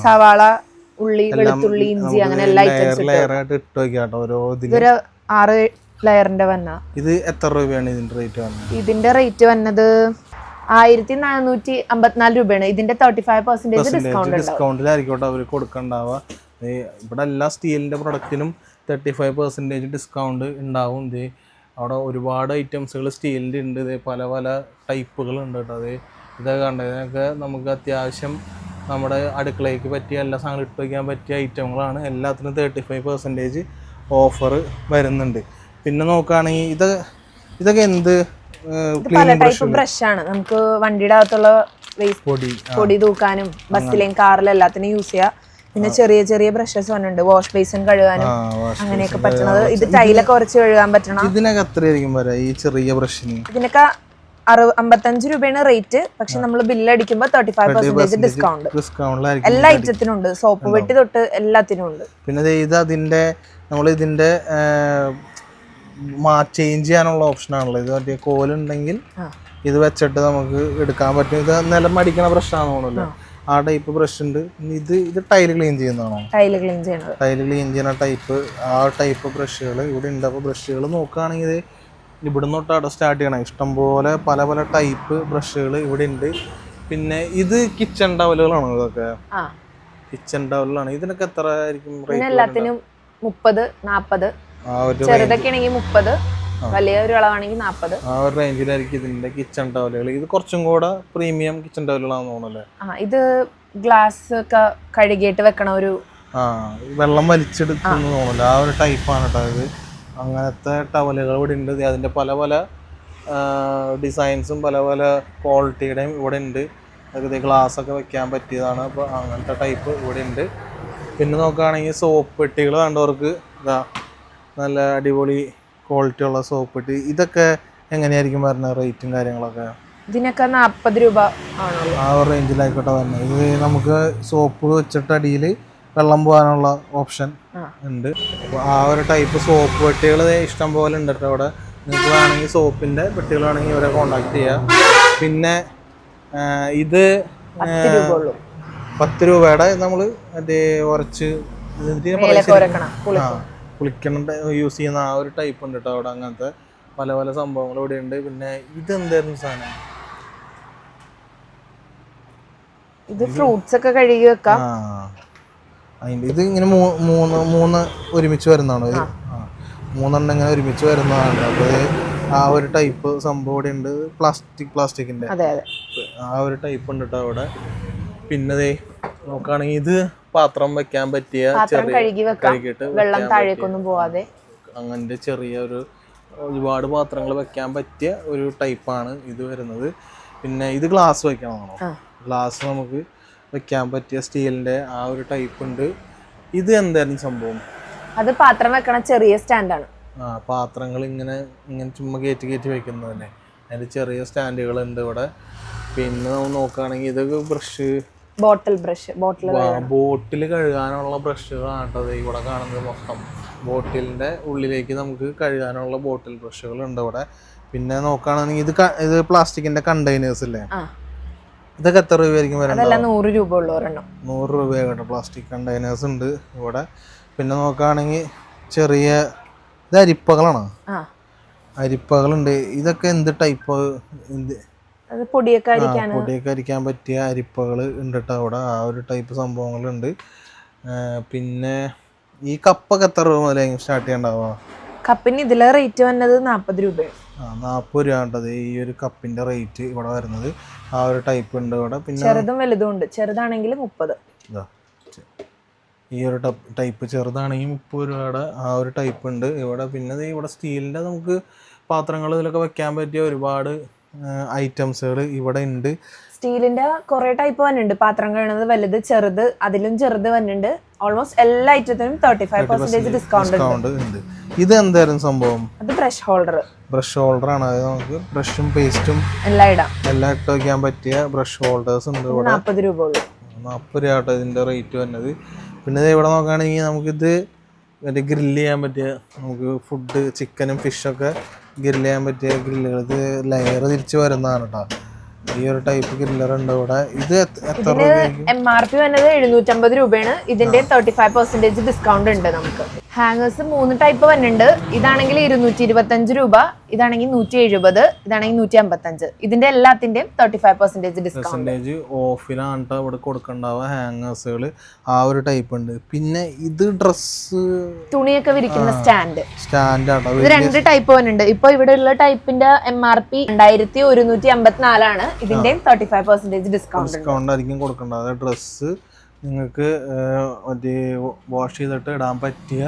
സവാള, ഉള്ളി, വെളുത്തുള്ളി, ഇഞ്ചി അങ്ങനെ എല്ലാ ഐറ്റംസും ഇതൊരു 6 ലെയറിന്റെ വന്ന. ഇത് എത്ര രൂപയാണ് ഇതിന്റെ റേറ്റ് വന്നത്? ഇതിന്റെ റേറ്റ് വന്നത് 1454 രൂപയാണ്. ഇതിന്റെ 35% ഡിസ്കൗണ്ടിലായിരിക്കട്ടെ അവർ കൊടുക്കണ്ടാവുക. ഇവിടെ എല്ലാ സ്റ്റീലിന്റെ പ്രൊഡക്റ്റിനും 35% ഡിസ്കൗണ്ട് ഉണ്ടാവും. അവിടെ ഒരുപാട് ഐറ്റംസുകൾ സ്റ്റീലിൻ്റെ ഉണ്ട്. പല പല ടൈപ്പുകളുണ്ട് കേട്ടോ. ഇതൊക്കെ കണ്ടത് ഇതിനൊക്കെ നമുക്ക് അത്യാവശ്യം നമ്മുടെ അടുക്കളയ്ക്ക് പറ്റിയ എല്ലാ സാധനങ്ങളും ഇട്ട് വയ്ക്കാൻ പറ്റിയ ഐറ്റങ്ങളാണ്. എല്ലാത്തിനും 35% ഓഫർ വരുന്നുണ്ട്. പിന്നെ നോക്കുകയാണെങ്കിൽ ഇതൊക്കെ എന്ത് ബ്രഷാണ്. നമുക്ക് വണ്ടിയുടെ അകത്തുള്ള പൊടി തൂക്കാനും ബസ്സിലെയും കാറിലും എല്ലാത്തിനും യൂസ് ചെയ്യാം. പിന്നെ ചെറിയ ചെറിയ ബ്രഷസ് വന്നിട്ടുണ്ട്, വാഷ് ബേസിൻ കഴുകാനും അങ്ങനെയൊക്കെ പറ്റണത്. ഇത് ടൈലൊക്കെ കുറച്ച് കഴുകാൻ പറ്റണം. ഇതിനൊക്കെ എത്രയായിരിക്കും വരാ ഈ ചെറിയ ബ്രഷിന്? ഇതിനൊക്കെ 55 രൂപയാണ് റേറ്റ്. പക്ഷെ നമ്മൾ ബില്ല് അടിക്കുമ്പോൾ 35% ഡിസ്കൗണ്ട് എല്ലാ ഐറ്റത്തിനും ഉണ്ട്. സോപ്പ് വെട്ടി തൊട്ട് എല്ലാത്തിനും ഉണ്ട്. പിന്നെ ഇത് അതിന്റെ നമ്മൾ ഇതിന്റെ ചേഞ്ച് ചെയ്യാനുള്ള ഓപ്ഷൻ ആണല്ലോ. ഇത് മറ്റേ കോലുണ്ടെങ്കിൽ ഇത് വെച്ചിട്ട് നമുക്ക് എടുക്കാൻ പറ്റും. ഇത് നിലം അടിക്കണ ബ്രഷാണെന്ന് തോന്നുന്നല്ലോ. ആ ടൈപ്പ് ബ്രഷ് ഉണ്ട്. ഇത് ടൈല് ക്ലീൻ ചെയ്യുന്നതാണോ? ടൈല് ക്ലീൻ ചെയ്യണത്. ടൈല് ക്ലീൻ ചെയ്യുന്ന ആ ടൈപ്പ് ബ്രഷുകൾ ഇവിടെ ഉണ്ട്. അപ്പോൾ ബ്രഷുകൾ നോക്കുകയാണെങ്കിൽ ഇവിടെ തൊട്ട് അവിടെ സ്റ്റാർട്ട് ചെയ്യണം. ഇഷ്ടംപോലെ പല പല ടൈപ്പ് ബ്രഷുകൾ ഇവിടെ ഉണ്ട്. പിന്നെ ഇത് കിച്ചൺ ടവലുകളാണോ? ഇതൊക്കെ കിച്ചൺ ടവലാണ്. ഇതിനൊക്കെ എത്ര ആയിരിക്കും റേറ്റ്? എല്ലാത്തിനും 30-40. ചെറുതൊക്കെ ആണെങ്കിൽ 30, വലിയ ഒരു അളവാണെങ്കിൽ 40. ആ ഒരു റേഞ്ചിലായിരിക്കും ഇതിന്റെ കിച്ചൺ ടവലുകൾ. ഇത് കുറച്ചും കൂടെ പ്രീമിയം കിച്ചൺ ടവലുകളാണെന്ന് തോന്നുന്നല്ലേ? ഇത് ഗ്ലാസ് ഒക്കെ കഴുകിയിട്ട് വെക്കണ ഒരു വെള്ളം വലിച്ചെടുക്കുന്നു തോന്നുന്നില്ല. ആ ഒരു ടൈപ്പാണ് കേട്ടോ ഇത്. അങ്ങനത്തെ ടവലുകൾ ഇവിടെ ഉണ്ട്. അതിൻ്റെ പല പല ഡിസൈൻസും പല പല ക്വാളിറ്റിയുടെയും ഇവിടെ ഉണ്ട്. അതൊക്കെ ഗ്ലാസ്സൊക്കെ വെക്കാൻ പറ്റിയതാണ്. അപ്പോൾ അങ്ങനത്തെ ടൈപ്പ് ഇവിടെ ഉണ്ട്. പിന്നെ നോക്കുകയാണെങ്കിൽ സോപ്പ് പെട്ടികൾ കണ്ടവർക്ക് ഇതാ നല്ല അടിപൊളി ക്വാളിറ്റി ഉള്ള സോപ്പ് പെട്ടി. ഇതൊക്കെ എങ്ങനെയായിരിക്കും വരുന്നത് റേറ്റും കാര്യങ്ങളൊക്കെ? ഇതിനൊക്കെ 40 രൂപ ആണല്ലോ. ആ ഒരു റേഞ്ചിലായിക്കോട്ടെ വരുന്നത്. ഇത് നമുക്ക് സോപ്പ് വെച്ചിട്ട് അടിയിൽ വെള്ളം പോകാനുള്ള ഓപ്ഷൻ ഉണ്ട്. അപ്പോൾ ആ ഒരു ടൈപ്പ് സോപ്പ് പെട്ടികൾ ഇഷ്ടം പോലെ ഉണ്ട് കേട്ടോ ഇവിടെ. നിങ്ങൾക്ക് വേണമെങ്കിൽ സോപ്പിൻ്റെ പെട്ടികൾ വേണമെങ്കിൽ ഇവരെ കോണ്ടാക്ട് ചെയ്യാം. പിന്നെ ഇത് 10 രൂപയുടെ നമ്മൾ മറ്റേ കുറച്ച് കുളിക്കണം യൂസ് ചെയ്യുന്ന ആ ഒരു ടൈപ്പ് ഉണ്ട് കേട്ടോ അവിടെ. അങ്ങനത്തെ പല പല സംഭവങ്ങൾ ഇവിടെ ഉണ്ട്. പിന്നെ ഇതെന്തായിരുന്നു സാധനം? ഇത് ഫ്രൂട്ട്സ് ഒക്കെ കഴുകി വെക്കാം. അതിൻ്റെ ഇത് ഇങ്ങനെ മൂന്ന് ഒരുമിച്ച് വരുന്നതാണോ? ഇത് 3 എണ്ണം ഇങ്ങനെ ഒരുമിച്ച് വരുന്നതാണ്. അപ്പോൾ ആ ഒരു ടൈപ്പ് സംഭവം ഇവിടെ ഉണ്ട്. പ്ലാസ്റ്റിക്കിൻ്റെ ആ ഒരു ടൈപ്പ് ഉണ്ട് കേട്ടോ അവിടെ. പിന്നെ നോക്കുകയാണെങ്കിൽ ഇത് പാത്രം വെക്കാൻ പറ്റിയ കഴുകിയിട്ട് വെള്ളം താഴേക്കൊന്നും പോവാതെ അങ്ങനത്തെ ചെറിയ ഒരുപാട് പാത്രങ്ങൾ വെക്കാൻ പറ്റിയ ഒരു ടൈപ്പാണ് ഇത് വരുന്നത്. പിന്നെ ഇത് ഗ്ലാസ് വെക്കണമാണോ? ഗ്ലാസ് നമുക്ക് വെക്കാൻ പറ്റിയ സ്റ്റീലിൻ്റെ ആ ഒരു ടൈപ്പ് ഉണ്ട്. ഇത് എന്തായിരുന്നു സംഭവം? അത് പാത്രം വെക്കണ ചെറിയ സ്റ്റാൻഡാണ്. പാത്രങ്ങൾ ഇങ്ങനെ ചുമ്മാ കയറ്റി വെക്കുന്നത് തന്നെ. അതിൻ്റെ ചെറിയ സ്റ്റാൻഡുകൾ ഉണ്ട് ഇവിടെ. പിന്നെ നമ്മൾ നോക്കുകയാണെങ്കിൽ ഇതൊക്കെ ബോട്ടിൽ കഴുകാനുള്ള ബ്രഷുകളാണ് കേട്ടത് ഇവിടെ കാണുന്നത് മൊത്തം. ബോട്ടിലിൻ്റെ ഉള്ളിലേക്ക് നമുക്ക് കഴുകാനുള്ള ബോട്ടിൽ ബ്രഷുകൾ ഉണ്ട് ഇവിടെ. പിന്നെ നോക്കുകയാണെങ്കിൽ ഇത് പ്ലാസ്റ്റിക്കിൻ്റെ കണ്ടെയ്നേഴ്സ് ഇല്ലേ? ഇതൊക്കെ എത്ര രൂപയായിരിക്കും വരുന്നത്? 100 രൂപ ഉള്ളൂ ഒരെണ്ണം. 100 രൂപയാകട്ടെ. പ്ലാസ്റ്റിക് കണ്ടെയ്നേഴ്സ് ഉണ്ട് ഇവിടെ. പിന്നെ നോക്കുകയാണെങ്കിൽ ചെറിയ ഇത് അരിപ്പകളാണ്. അരിപ്പകളുണ്ട്. ഇതൊക്കെ എന്ത് ടൈപ്പ്? പൊടിയൊക്കെ അരിക്കാൻ പറ്റിയ അരിപ്പകൾ ഉണ്ട് കേട്ടോ അവിടെ. ആ ഒരു ടൈപ്പ് സംഭവങ്ങളുണ്ട്. പിന്നെ ഈ കപ്പൊക്കെ എത്ര രൂപ മുതലായിരിക്കും സ്റ്റാർട്ട് ചെയ്യണ്ടാവുക? കപ്പിന് ഇതിലെ റേറ്റ് വന്നത് 40 രൂപയാണ്. 40 രൂപ ഉണ്ടത് ഈ ഒരു കപ്പിന്റെ റേറ്റ് ഇവിടെ വരുന്നത്. ആ ഒരു ടൈപ്പ് ഉണ്ട് ഇവിടെ. പിന്നെ ചെറുതും വലുതും ഉണ്ട്. ചെറുതാണെങ്കിൽ 30. ഈ ഒരു ടൈപ്പ് ചെറുതാണെങ്കിൽ 30 രൂപയുടെ ആ ഒരു ടൈപ്പ് ഉണ്ട് ഇവിടെ. പിന്നെ ഇവിടെ സ്റ്റീലിൻ്റെ നമുക്ക് പാത്രങ്ങൾ ഇതിലൊക്കെ വെക്കാൻ പറ്റിയ ഒരുപാട് ഐറ്റംസുകൾ ഇവിടെ ഉണ്ട്. സ്റ്റീലിന്റെ കുറെ ടൈപ്പ് വന്നിട്ടുണ്ട്. പാത്രം കഴുകുന്നത് വലുത് ചെറുത് അതിലും ചെറുത് വന്നിട്ടുണ്ട്. ഓൾമോസ്റ്റ് എല്ലാ ഐറ്റത്തിനും 35% ഡിസ്കൗണ്ട് ഉണ്ട്. ഇത് എന്തായിരുന്നു സംഭവം? അത് ബ്രഷ് ഹോൾഡർ ആണ്. അത് നമുക്ക് ബ്രഷും പേസ്റ്റും എല്ലാം ഇട്ട് വയ്ക്കാൻ പറ്റിയ ബ്രഷ് ഹോൾഡേഴ്സ് ഉണ്ട് ഇവിടെ. 40 രൂപ ഉള്ളൂ. 40 രൂപ ആട്ടോ ഇതിന്റെ റേറ്റ് വരുന്നത്. പിന്നെ ഇവിടെ നോക്കുകയാണെങ്കിൽ നമുക്കിത് മറ്റേ ഗ്രില്ല് ചെയ്യാൻ പറ്റിയ, നമുക്ക് ഫുഡ് ചിക്കനും ഫിഷൊക്കെ ഗ്രില്ല് ചെയ്യാൻ പറ്റിയ ഗ്രില്ലുകൾ. ഇത് ലെയർ തിരിച്ച് വരുന്നതാണ് കേട്ടോ. ഈ ഒരു ടൈപ്പ് ഗ്രില്ലർ ഉണ്ട് ഇവിടെ. ഇത് എത്ര രൂപയ്ക്ക്? MRP വരുന്നത് 750 രൂപയാണ്. ഇതിന്റെ 35% ഡിസ്കൗണ്ട് ഉണ്ട്. നമുക്ക് ഹാങ്ങേഴ്സ് 3 ടൈപ്പ് വരുന്നുണ്ട്. ഇതാണെങ്കിൽ 225 രൂപ, ഇതാണെങ്കിൽ 170, ഇതാണെങ്കിൽ 155. ഇതിന്റെ എല്ലാത്തിന്റെയും 35% ഡിസ്കൗണ്ട് ഓഫിലാണ് കേട്ടോ ഇവിടെ കൊടുക്കണ്ടാവുക. ഹാങ്ങേഴ്സുകൾ ആ ഒരു ടൈപ്പ് ഉണ്ട്. പിന്നെ ഇത് ഡ്രസ്സ് തുണിയൊക്കെ വിരിക്കുന്ന സ്റ്റാൻഡ് ആട്ടോ. ഇത് 2 ടൈപ്പ് വരുന്നുണ്ട്. ഇപ്പൊ ഇവിടെ ഉള്ള ടൈപ്പിന്റെ MRP 2154 ആണ്. ഇതിന്റെയും 35% ഡിസ്കൗണ്ട് ആയിരിക്കും കൊടുക്കേണ്ടത്. ഡ്രസ്സ് നിങ്ങൾക്ക് മറ്റേ വാഷ് ചെയ്തിട്ട് ഇടാൻ പറ്റിയ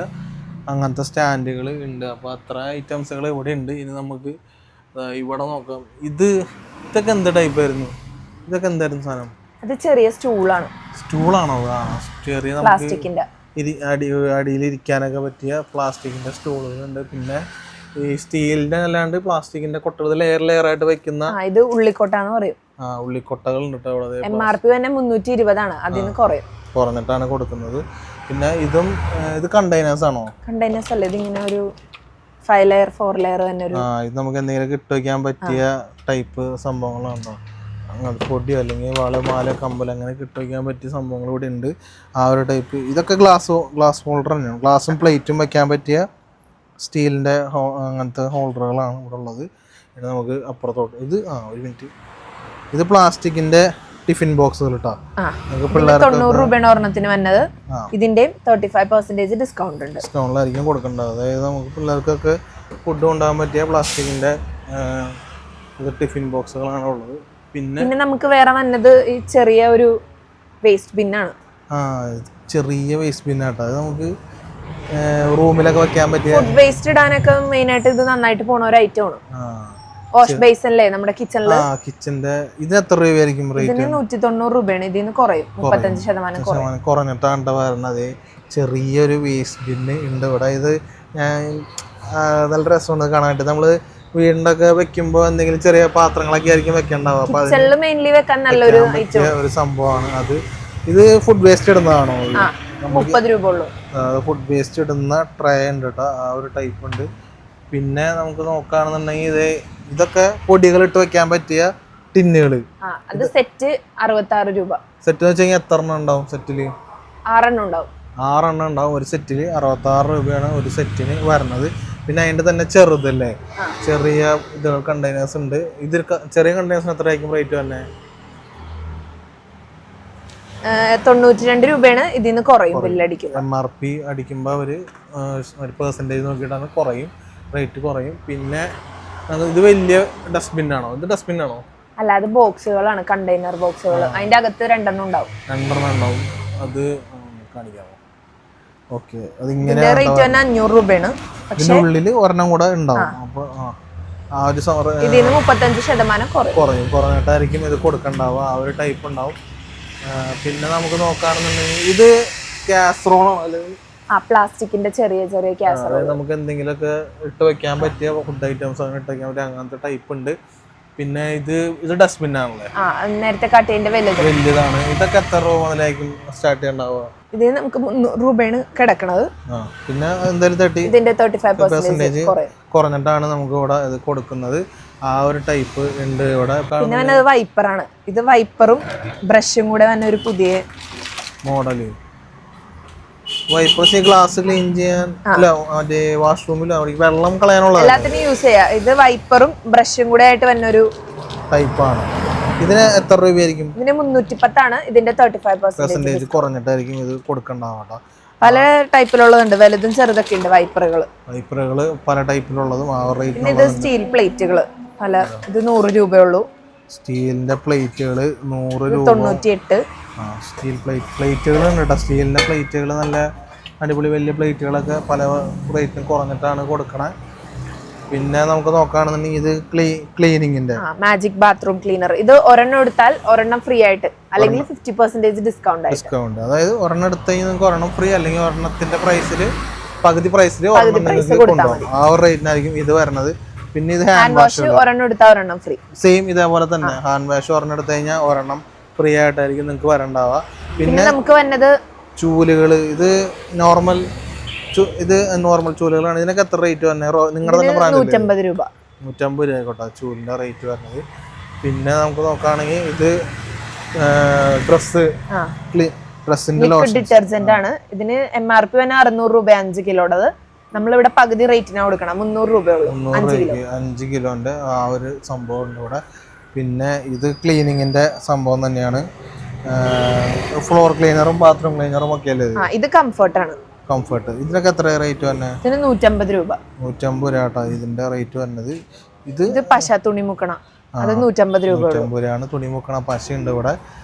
അങ്ങനത്തെ സ്റ്റാൻഡുകൾ ഉണ്ട്. അപ്പോൾ അത്ര ഐറ്റംസുകൾ ഇവിടെ ഉണ്ട്. ഇനി നമുക്ക് ഇവിടെ നോക്കാം. ഇതൊക്കെ എന്ത് ടൈപ്പ് ആയിരുന്നു? ഇതൊക്കെ എന്തായിരുന്നു സാധനം? അത് ചെറിയ സ്റ്റൂളാണോ? ചെറിയ പ്ലാസ്റ്റിക്കിന്റെ അടിയിൽ ഇരിക്കാനൊക്കെ പറ്റിയ പ്ലാസ്റ്റിക്കിന്റെ സ്റ്റൂളുകളുണ്ട്. പിന്നെ ഈ സ്റ്റീലിന്റെ അല്ലാണ്ട് പ്ലാസ്റ്റിക്കിന്റെ കൊട്ടകൾ ലെയർ ആയിട്ട് വെക്കുന്ന ഇത് ഉള്ളിക്കൊട്ടാന്ന് പറയും. ഉള്ളിക്കൊട്ടകൾ ഉണ്ട് കേട്ടോ ഇവിടെ. MRP തന്നെ 320 ആണ്. അതിന് കുറഞ്ഞിട്ടാണ് കൊടുക്കുന്നത്. പിന്നെ ഇത് കണ്ടെയ്നേഴ്സ് ആണോ? കണ്ടെയ്നേഴ്സ് അല്ല, ഇതിങ്ങനെ ഒരു 5 ലെയർ 4 ലെയർ തന്നെ ഒരു. ഇത് നമുക്ക് എന്തെങ്കിലും ഇട്ട് വയ്ക്കാൻ പറ്റിയ ടൈപ്പ് സംഭവങ്ങളുണ്ടോ? അങ്ങനത്തെ പൊടിയോ അല്ലെങ്കിൽ വള മാല കമ്പൽ അങ്ങനെ ഇട്ട് വയ്ക്കാൻ പറ്റിയ സംഭവങ്ങൾ ഇവിടെ ഉണ്ട്. ആ ഒരു ടൈപ്പ് ഇതൊക്കെ ഗ്ലാസ് ഹോൾഡർ തന്നെയാണ്. ഗ്ലാസും പ്ലേറ്റും വയ്ക്കാൻ പറ്റിയ സ്റ്റീലിൻ്റെ അങ്ങനത്തെ ഹോൾഡറുകളാണ് ഇവിടെ ഉള്ളത്. പിന്നെ നമുക്ക് അപ്പുറത്തോട്ട് ഒരു മിനിറ്റ്, ഇത് പ്ലാസ്റ്റിക്കിൻ്റെ ടിഫിൻ ബോക്സുകൾ കേട്ടോ. പിള്ളേർക്ക് 90 രൂപയാണ് ഒരെണ്ണത്തിന് വന്നത്. ഇതിന്റെയും 35% ഡിസ്കൗണ്ടിലായിരിക്കും കൊടുക്കേണ്ടത്. അതായത് നമുക്ക് പിള്ളേർക്കൊക്കെ ഫുഡ് കൊണ്ടുപോകാൻ പറ്റിയ പ്ലാസ്റ്റിക്കിൻ്റെ ടിഫിൻ ബോക്സുകളാണ് ഉള്ളത്. പിന്നെ നമുക്ക് വേറെ വന്നത് ഈ ചെറിയ ഒരു വേസ്റ്റ് ബിന്നാണ്. ചെറിയ വേസ്റ്റ് ബിന്നാട്ടോ. അത് നമുക്ക് റൂമിലൊക്കെ വെക്കാൻ പറ്റിയ ഫുഡ് വേസ്റ്റ് ഇടാനൊക്കെ മെയിൻ ആയിട്ട് ഇത് നന്നായിട്ട് പോണ ഒരു ഐറ്റം ആണ്. വാഷ് ബേസിനല്ലേ നമ്മുടെ കിച്ചന്റെ. ഇതിന് എത്ര രൂപയായിരിക്കും റേറ്റ്? ഇതിന് 190 രൂപയാണ്. ഇതിന് കുറയും 35% കുറഞ്ഞിട്ടാണ് വരുന്നത്. ചെറിയൊരു വേസ്റ്റ് ബിന്ന് ഉണ്ട് ഇവിടെ. ഇത് നല്ല രസമുണ്ട് കാണാനായിട്ട്. നമ്മള് വീടിന്റെ ഒക്കെ വെക്കുമ്പോ എന്തെങ്കിലും ചെറിയ പാത്രങ്ങളൊക്കെ ആയിരിക്കും വെക്കണ്ടാവുക. ഒരു സംഭവമാണ് അത്. ഇത് ഫുഡ് വേസ്റ്റ് ഇടുന്നതാണോ? 30 രൂപ ഉള്ളൂ. ഫുഡ് വേസ്റ്റ് ഇടുന്ന ട്രേ ഉണ്ട് കേട്ടോ. ആ ഒരു ടൈപ്പ് ഉണ്ട്. പിന്നെ നമുക്ക് നോക്കുകയാണെന്നുണ്ടെങ്കിൽ ഇതൊക്കെ പൊടികൾ ഇട്ട് വെക്കാൻ പറ്റിയ ടിന്നുകള്. അത് സെറ്റ് 66 രൂപ. സെറ്റ് എന്ന് വെച്ച് കഴിഞ്ഞാൽ എത്ര എണ്ണം ഉണ്ടാവും സെറ്റില്? 6 എണ്ണം ഉണ്ടാവും. 6 എണ്ണം ഉണ്ടാവും ഒരു സെറ്റില്. 66 രൂപയാണ് ഒരു സെറ്റിന് വരുന്നത്. പിന്നെ അതിന്റെ തന്നെ ചെറുതല്ലേ, ചെറിയ ഇതുകൾ കണ്ടെയ്നേഴ്സ് ഉണ്ട്. ഇതിൽ ചെറിയ കണ്ടെയ്നേഴ്സിന് എത്ര ആയിരിക്കും റേറ്റ് തന്നെ? 92 രൂപയാണ്. ഇതിന്ന് കുറയും ബില്ലടിക്കുന്നത്. MRP അടിക്കുമ്പോൾ ഒരു പെർസെൻറ്റേജ് നോക്കിയിട്ടാണ് കുറയും, റേറ്റ് കുറയും. പിന്നെ ഇത് വലിയ ഡസ്റ്റ്ബിൻ ആണോ? ഇത് ഡസ്റ്റ്ബിൻ ആണോ? അല്ല, അത് ബോക്സുകളാണ്, കണ്ടെയ്നർ ബോക്സുകൾ. അതിന്റെ അകത്ത് 2 എണ്ണം ഉണ്ടാവും. 2 എണ്ണം ഉണ്ടാവും. അത് കാണിക്കാമോ? ഓക്കെ. അതിങ്ങനെ റേറ്റ് തന്നെ 500 രൂപയാണ്. ഇതിനുള്ളിൽ ഒരെണ്ണം കൂടെ ഉണ്ടാവും. അപ്പൊ ആ ഒരു ഇതിന് 35% കുറയും. കുറഞ്ഞിട്ടായിരിക്കും ഇത് കൊടുക്കണ്ടാവുക. ആ ഒരു ടൈപ്പ് ഉണ്ടാവും. പിന്നെ നമുക്ക് നോക്കുകയാണെന്നുണ്ടെങ്കിൽ ഇത് കാസറോളാണോ അല്ലെങ്കിൽ പ്ലാസ്റ്റിക്കിന്റെ ചെറിയ ചെറിയ കാസറോൾ. നമുക്ക് എന്തെങ്കിലുമൊക്കെ ഇട്ട് വെക്കാൻ പറ്റിയ ഫുഡ് ഐറ്റംസ് അങ്ങനെ ഇട്ട് വെക്കാൻ പറ്റിയ അങ്ങനത്തെ ടൈപ്പ് ഉണ്ട്. പിന്നെ ഇത് ഡസ്റ്റ്ബിൻ ആണല്ലേ? നേരത്തെ കാട്ടിയതിന്റെ വലുതാണ്. ഇതൊക്കെ എത്ര രൂപ മുതലായിരിക്കും സ്റ്റാർട്ട് ചെയ്യണ്ടാവുക? ഇത് നമുക്ക് 300 രൂപയാണ് കിടക്കണത്. പിന്നെ എന്തായാലും ഇതിന്റെ 35% കുറഞ്ഞിട്ടാണ് നമുക്ക് ഇവിടെ ഇത് കൊടുക്കുന്നത്. ആ ഒരു ടൈപ്പ് ഉണ്ട് ഇവിടെ. പിന്നെ വൈപ്പറാണ്. ഇത് വൈപ്പറും ബ്രഷും കൂടെ വന്ന ഒരു പുതിയ മോഡല്. വൈപ്പേഴ്സ് ഗ്ലാസ് ക്ലീൻ ചെയ്യാൻ, മറ്റേ വാഷ്റൂമിൽ വെള്ളം കളയാനുള്ള എല്ലാത്തിനും യൂസ് ചെയ്യാം. ഇത് വൈപ്പറും ബ്രഷും കൂടെ ആയിട്ട് വന്ന ഒരു ടൈപ്പാണ്. ഇതിന് എത്ര രൂപയായിരിക്കും? ഇതിന് 310 ആണ്. ഇതിന്റെ 35% കുറഞ്ഞിട്ടായിരിക്കും ഇത് കൊടുക്കണ്ടാവട്ടോ. പല ടൈപ്പിലുള്ളതുണ്ട്, വലുതും ചെറുതൊക്കെ ഉണ്ട് വൈപ്പറുകൾ പല ടൈപ്പിലുള്ളതും. പിന്നെ ഇത് സ്റ്റീൽ പ്ലേറ്റുകൾ പല. ഇത് 100 രൂപയുള്ളൂ. സ്റ്റീലിന്റെ പ്ലേറ്റുകൾ 100 രൂപ. 98. സ്റ്റീൽ പ്ലേറ്റുകൾ ഉണ്ട് കേട്ടോ. സ്റ്റീലിന്റെ പ്ലേറ്റുകൾ നല്ല അടിപൊളി വലിയ പ്ലേറ്റുകളൊക്കെ പല റേറ്റിനും കുറഞ്ഞിട്ടാണ് കൊടുക്കണേ. പിന്നെ നമുക്ക് നോക്കുകയാണെന്നുണ്ടെങ്കിൽ ഇത് ക്ലീനിങ്ങിന്റെ മാജിക് ബാത്റൂം ക്ലീനർ. ഇത് ഒരെണ്ണം എടുത്താൽ ഒരെണ്ണം ഫ്രീ ആയിട്ട്, അല്ലെങ്കിൽ 50% ഡിസ്കൗണ്ട്. അതായത് ഒരെണ്ണം എടുത്ത് കഴിഞ്ഞാൽ നിങ്ങൾക്ക് ഒരെണ്ണം ഫ്രീ, അല്ലെങ്കിൽ ഒരെണ്ണത്തിന്റെ പ്രൈസിൽ പകുതി പ്രൈസിൽ ആ ഒരു റേറ്റിനായിരിക്കും ഇത് വരുന്നത്. പിന്നെ ഇത് ഹാൻഡ് വാഷ് ഒരെണ്ണം എടുത്താൽ ഒരെണ്ണം ഫ്രീ. സെയിം ഇതേപോലെ തന്നെ ഹാൻഡ് വാഷ് ഒരെണ്ണം എടുത്തു കഴിഞ്ഞാൽ ഒരെണ്ണം ഫ്രീ ആയിട്ടായിരിക്കും നിങ്ങൾക്ക് വരണ്ടാവുക. പിന്നെ നമുക്ക് വന്നത് ചൂലുകൾ. ഇത് നോർമൽ ചൂലുകളാണ്. ഇതിനൊക്കെ എത്ര റേറ്റ് വന്നെ? നിങ്ങളുടെ തന്നെ ബ്രാൻഡ് 150 രൂപ. 150 രൂപ ആയിക്കോട്ടെ ചൂലിന്റെ റേറ്റ് വരുന്നത്. പിന്നെ നമുക്ക് നോക്കുകയാണെങ്കിൽ ഇത് ഡ്രസ്സിന്റെ ഡിറ്റർജന്റ് ആണ്. ഇതിന് MRP വന്നെ 600 രൂപ 5 കിലോയുടേത്. നമ്മളിവിടെ പകുതി റേറ്റിനാണ് കൊടുക്കണം. 300 രൂപയുള്ളൂ 5 കിലോന്റെ ആ ഒരു സംഭവം ഉണ്ട് ഇവിടെ. പിന്നെ ഇത് ക്ലീനിങ്ങിന്റെ സംഭവം തന്നെയാണ്. ഫ്ലോർ ക്ലീനറും ബാത്റൂം ക്ലീനറും ഒക്കെ അല്ലേ? ഇത് കംഫർട്ട്. ഇതിനൊക്കെ എത്ര റേറ്റ് തന്നെ? ഇതിന് 150 രൂപ. 150 രൂപ കേട്ടോ ഇതിന്റെ റേറ്റ് വരുന്നത്. ഇത് പശ തുണി മുക്കണ, അത് 150 രൂപ. 150 രൂപയാണ് തുണി മുക്കണ പശ ഉണ്ട് ഇവിടെ.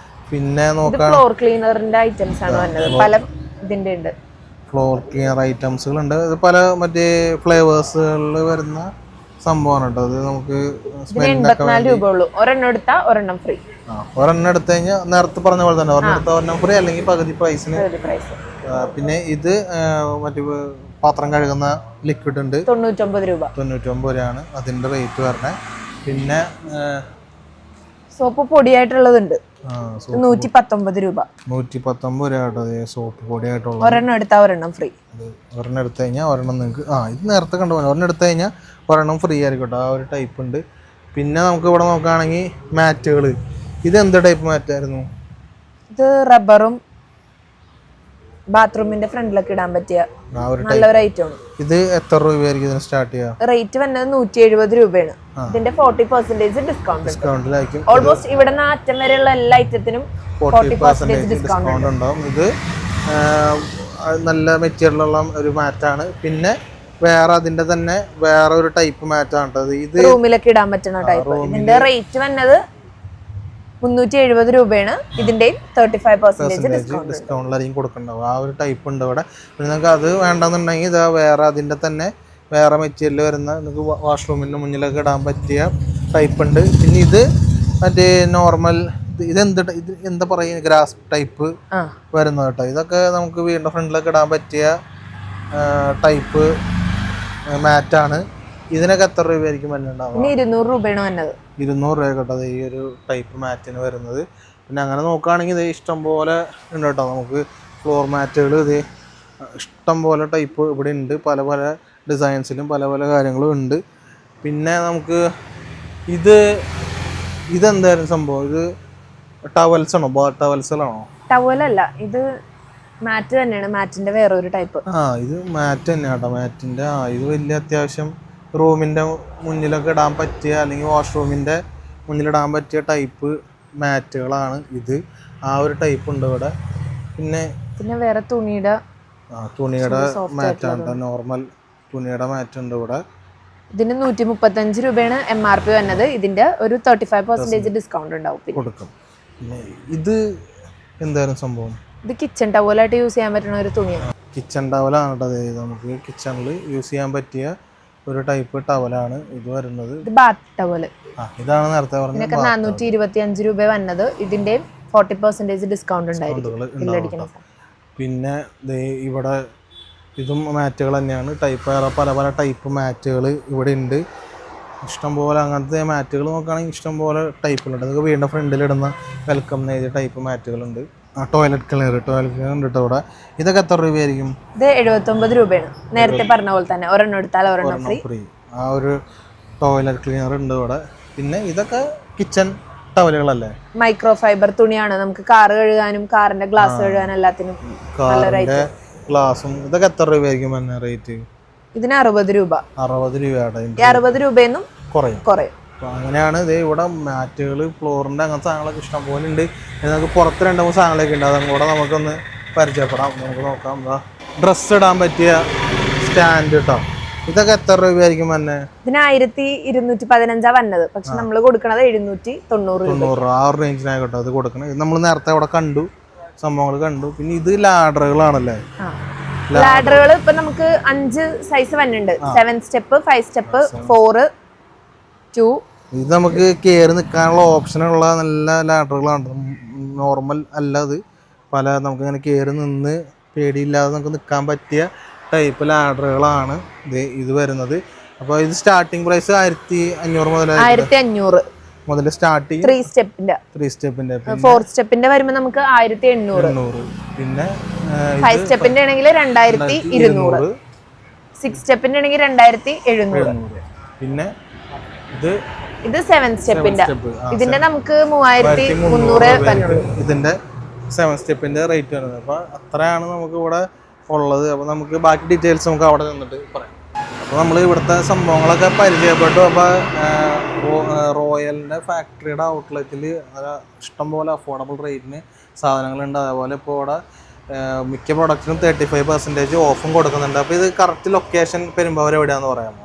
പിന്നെ നോക്കാം, ഫ്ലോർ ക്ലീനറിന്റെ ഐറ്റംസ് ആണ് വരുന്നത്. പല ഇതിന്റെ ഉണ്ട്. ഫ്ലോർ ക്ലീനർ ഐറ്റംസുകൾ ഉണ്ട്. ഇത് പല മറ്റേ ഫ്ലേവേഴ്സുകളിൽ വരുന്ന സംഭവമാണ് കേട്ടോ. അത് നമുക്ക് 84 രൂപ ഉള്ളൂ. ഒരെണ്ണം എടുത്താൽ ഒരെണ്ണം ഫ്രീ. ഒരെണ്ണം എടുത്തു കഴിഞ്ഞാൽ നേരത്തെ പറഞ്ഞ പോലെ തന്നെ ഒരെണ്ണം എടുത്താൽ ഒരെണ്ണം ഫ്രീ, അല്ലെങ്കിൽ പകുതി പ്രൈസിന്. പിന്നെ ഇത് മറ്റേ പാത്രം കഴുകുന്ന ലിക്വിഡ് ഉണ്ട്, 99 രൂപ. 99 രൂപയാണ് അതിന്റെ റേറ്റ് വരുന്നത്. പിന്നെ സോപ്പ് പൊടിയായിട്ടുള്ളതുണ്ട്, 119 രൂപ. 119 രൂപ സോപ്പ് പൊടിയായിട്ടുള്ള. ഒരെണ്ണം എടുത്താൽ ഒരെണ്ണം ഫ്രീ. ഒരെണ്ണം എടുത്തു കഴിഞ്ഞാൽ ഒരെണ്ണം നിങ്ങൾക്ക് ഇത് നേരത്തെ കണ്ടുപോലെ ഒരെണ്ണം എടുത്തു കഴിഞ്ഞാൽ ഒരെണ്ണം ഫ്രീ ആയിരിക്കും കേട്ടോ. ആ ഒരു ടൈപ്പ് ഉണ്ട്. പിന്നെ നമുക്ക് ഇവിടെ നോക്കുകയാണെങ്കിൽ മാറ്റുകൾ ഇത് എന്ത് ടൈപ്പ് മാറ്റായിരുന്നു? ഇത് റബ്ബറും ബാത്റൂമിന്റെ ഫ്രണ്ടിലൊക്കെ ഇടാൻ പറ്റിയ നല്ലൊരു ഐറ്റം ആണ്. ഇത് എത്ര രൂപയായിരിക്കും ഇതിന് സ്റ്റാർട്ട് ചെയ്യുക? റേറ്റ് വന്നത് 170 രൂപയാണ്. ഇതിന്റെ 40% ഡിസ്കൗണ്ട്. ഓൾമോസ്റ്റ് ഇവിടെ നിന്ന് അറ്റം വരെയുള്ള എല്ലാ ഐറ്റത്തിനും 40% ഡിസ്കൗണ്ട് ഉണ്ടാവും. ഇത് നല്ല മെറ്റീരിയലുള്ള ഒരു മാറ്റാണ്. പിന്നെ വേറെ അതിന്റെ തന്നെ വേറെ ഒരു ടൈപ്പ് മാറ്റാണ് ഇത്. റൂമിലൊക്കെ ഇടാൻ പറ്റുന്ന ടൈപ്പ്. ഇതിന്റെ റേറ്റ് വന്നത് 370 രൂപയാണ്. ഇതിന്റെ 35% ഡിസ്കൗണ്ടിലായിരിക്കും കൊടുക്കണ്ടാവും. ആ ഒരു ടൈപ്പ് ഉണ്ട് ഇവിടെ. പിന്നെ നിങ്ങൾക്ക് അത് വേണ്ടെന്നുണ്ടെങ്കിൽ ഇതാ വേറെ അതിന്റെ തന്നെ വേറെ മെറ്റീരിയൽ വരുന്ന നിങ്ങൾക്ക് വാഷ്റൂമിന്റെ മുന്നിലൊക്കെ ഇടാൻ പറ്റിയ ടൈപ്പ് ഉണ്ട്. പിന്നെ ഇത് മറ്റേ നോർമൽ ഇത് എന്താ പറയുക, ഗ്രാസ് ടൈപ്പ് വരുന്നത് കേട്ടോ. ഇതൊക്കെ നമുക്ക് വീടിന്റെ ഫ്രണ്ടിലൊക്കെ ഇടാൻ പറ്റിയ ടൈപ്പ് മാറ്റാണ്. ഇതിനൊക്കെ എത്ര രൂപയായിരിക്കും വരുന്നുണ്ടാവുക? 200 രൂപയാണ് വന്നത്. 200 രൂപ കേട്ടോ ഈ ഒരു ടൈപ്പ് മാറ്റിന് വരുന്നത്. പിന്നെ അങ്ങനെ നോക്കുകയാണെങ്കിൽ ഇത് ഇഷ്ടം പോലെ ഉണ്ട് കേട്ടോ. നമുക്ക് ഫ്ലോർ മാറ്റുകൾ ഇത് ഇഷ്ടം പോലെ ടൈപ്പ് ഇവിടെ ഉണ്ട്. പല പല ഡിസൈൻസിലും പല പല കാര്യങ്ങളും ഉണ്ട്. പിന്നെ നമുക്ക് ഇതെന്തായിരുന്നു സംഭവം? ഇത് ടവൽസ് ആണോ? ടവൽസുകളാണോ? ടവലല്ല, ഇത് മാറ്റ് തന്നെയാണ്. മാറ്റിന്റെ വേറെ ഒരു ടൈപ്പ്. ഇത് മാറ്റ് തന്നെയാണ് കേട്ടോ. മാറ്റിന്റെ ഇത് വലിയ അത്യാവശ്യം റൂമിന്റെ മുന്നിലൊക്കെ ഇടാൻ പറ്റിയ അല്ലെങ്കിൽ വാഷ്റൂമിന്റെ മുന്നിലിടാൻ പറ്റിയ ടൈപ്പ് മാറ്റുകളാണ് ഇത്. ആ ഒരു ടൈപ്പ് ഉണ്ട് ഇവിടെ. പിന്നെ വേറെ തുണിയുടെ മാറ്റാണ്, നോർമൽ തുണിയുടെ മാറ്റ് ഉണ്ട് ഇവിടെ. ഇതിന് 135 രൂപയാണ് MRP വന്നത്. ഇതിന്റെ ഒരു 35% ഡിസ്കൗണ്ട് ഉണ്ടാവും കൊടുക്കും. പിന്നെ ഇത് എന്തായാലും സംഭവം, ഇത് കിച്ചൺ ടവലായിട്ട് യൂസ് ചെയ്യാൻ പറ്റുന്ന ഒരു തുണിയാണ്. കിച്ചൺ ടവലാണ് കേട്ടോ. നമുക്ക് കിച്ചണിൽ യൂസ് ചെയ്യാൻ പറ്റിയ ഒരു ടൈപ്പ് ടവലാണ് ഇത് വരുന്നത്. ഇത് ബാത്ത് ടവല്. ഇതാണ് നേരത്തെ പറഞ്ഞത്. 425 രൂപ വന്നത്. ഇതിന്റെ 40% ഡിസ്കൗണ്ട് ഉണ്ടായിരിക്കും. പിന്നെ ഇവിടെ ഇതും മാറ്റുകൾ തന്നെയാണ്. ടൈപ്പ് പല പല ടൈപ്പ് മാറ്റുകൾ ഇവിടെ ഉണ്ട്. ഇഷ്ടംപോലെ അങ്ങനത്തെ മാറ്റുകൾ നോക്കുകയാണെങ്കിൽ ഇഷ്ടംപോലെ ടൈപ്പുകളുണ്ട്. അതൊക്കെ വീടിൻ്റെ ഫ്രണ്ടിലിടുന്ന വെൽക്കം എഴുതിയ ടൈപ്പ് മാറ്റുകളുണ്ട്. ടോയ്ലറ്റ് ക്ലീനർ ഉണ്ട് കേട്ടോ ഇവിടെ. ഇതൊക്കെ എത്ര രൂപയായിരിക്കും? ഇത് 79 രൂപയാണ്. നേരത്തെ പറഞ്ഞ പോലെ തന്നെ ഒരെണ്ണം എടുത്താൽ ഒരെണ്ണം ഫ്രീ. ആ ഒരു ടോയ്ലറ്റ് ക്ലീനർ ഉണ്ട് ഇവിടെ. പിന്നെ ഇതൊക്കെ കിച്ചൺ ടവലുകളല്ലേ? മൈക്രോ ഫൈബർ തുണിയാണ്. നമുക്ക് കാർ കഴുകാനും കാറിന്റെ ഗ്ലാസ് കഴുകാനും എല്ലാത്തിനും കാറിന്റെ ഗ്ലാസും. ഇതൊക്കെ എത്ര രൂപയായിരിക്കും റേറ്റ്? ഇതിന് 60 രൂപ. 60 രൂപയാണ്. 60 രൂപയെന്നും കുറയും. അങ്ങനെയാണ് ഇത് ഇവിടെ മാറ്റുകൾ, ഫ്ലോറിന്റെ അങ്ങനത്തെ സാധനങ്ങളൊക്കെ ഇഷ്ടം പോലെ ഉണ്ട്. നമുക്ക് പുറത്ത് 2-3 സാധനങ്ങളൊക്കെ ഉണ്ട്. അതും കൂടെ നമുക്കൊന്ന് പരിചയപ്പെടാം. നമുക്ക് നോക്കാം. ഡ്രസ്സ് ഇടാൻ പറ്റിയ സ്റ്റാൻഡ് കേട്ടോ. ഇതൊക്കെ എത്ര രൂപയായിരിക്കും തന്നെ? ഇതിന് 1215 വന്നത്. പക്ഷെ നമ്മൾ കൊടുക്കണത് 790 ആ ഒരു റേഞ്ചിനായിക്കോട്ടെ അത് കൊടുക്കണം. ഇത് നമ്മൾ നേരത്തെ അവിടെ കണ്ടു, സംഭവങ്ങൾ കണ്ടു. പിന്നെ ഇത് ലാഡറുകളാണല്ലേ? ലാഡറുകൾ ഇപ്പൊ നമുക്ക് 5 സൈസ് വന്നിട്ടുണ്ട്. 7 സ്റ്റെപ്പ്, 5 സ്റ്റെപ്പ്, 4, 2. ഇത് നമുക്ക് കയറി നിൽക്കാനുള്ള ഓപ്ഷനുള്ള നല്ല ലാഡറുകളാണ്. നോർമൽ അല്ല, അത് പല നമുക്കിങ്ങനെ കയറി നിന്ന് പേടിയില്ലാതെ നമുക്ക് നിൽക്കാൻ പറ്റിയ ടൈപ്പ് ലാഡറുകളാണ് ഇത് വരുന്നത്. അപ്പോൾ ഇത് സ്റ്റാർട്ടിംഗ് പ്രൈസ് 1500 മുതൽ 1500 മുതൽ സ്റ്റാർട്ടിങ്. 3 സ്റ്റെപ്പിന്റെ 4 സ്റ്റെപ്പിന്റെ വരുമ്പോൾ നമുക്ക് 1800. പിന്നെ 5 സ്റ്റെപ്പിന്റെ ആണെങ്കിൽ 2200. 6 സ്റ്റെപ്പിന്റെ ആണെങ്കിൽ 2700. പിന്നെ ഇത് 7 സ്റ്റെപ്പിന്റെ. ഇതിന്റെ നമുക്ക് 3300 ഇതിന്റെ 7 സ്റ്റെപ്പിന്റെ റേറ്റ് വരുന്നത്. അപ്പൊ അത്രയാണ് നമുക്ക് ഇവിടെ ഉള്ളത്. അപ്പൊ നമുക്ക് ബാക്കി ഡീറ്റെയിൽസ് നമുക്ക് അവിടെ നിന്നിട്ട് പറയാം. അപ്പോൾ നമ്മൾ ഇവിടുത്തെ സംഭവങ്ങളൊക്കെ പരിചയപ്പെട്ടു. അപ്പോൾ റോയലിൻ്റെ ഫാക്ടറിയുടെ ഔട്ട്ലെറ്റിൽ ഇഷ്ടംപോലെ അഫോർഡബിൾ റേറ്റിന് സാധനങ്ങളുണ്ട്. അതേപോലെ ഇപ്പോൾ ഇവിടെ മിക്ക പ്രൊഡക്റ്റിനും 35% ഓഫും കൊടുക്കുന്നുണ്ട്. അപ്പോൾ ഇത് കറക്റ്റ് ലൊക്കേഷൻ പെരുമ്പാവൂർ എവിടെയാണെന്ന് പറയാമോ?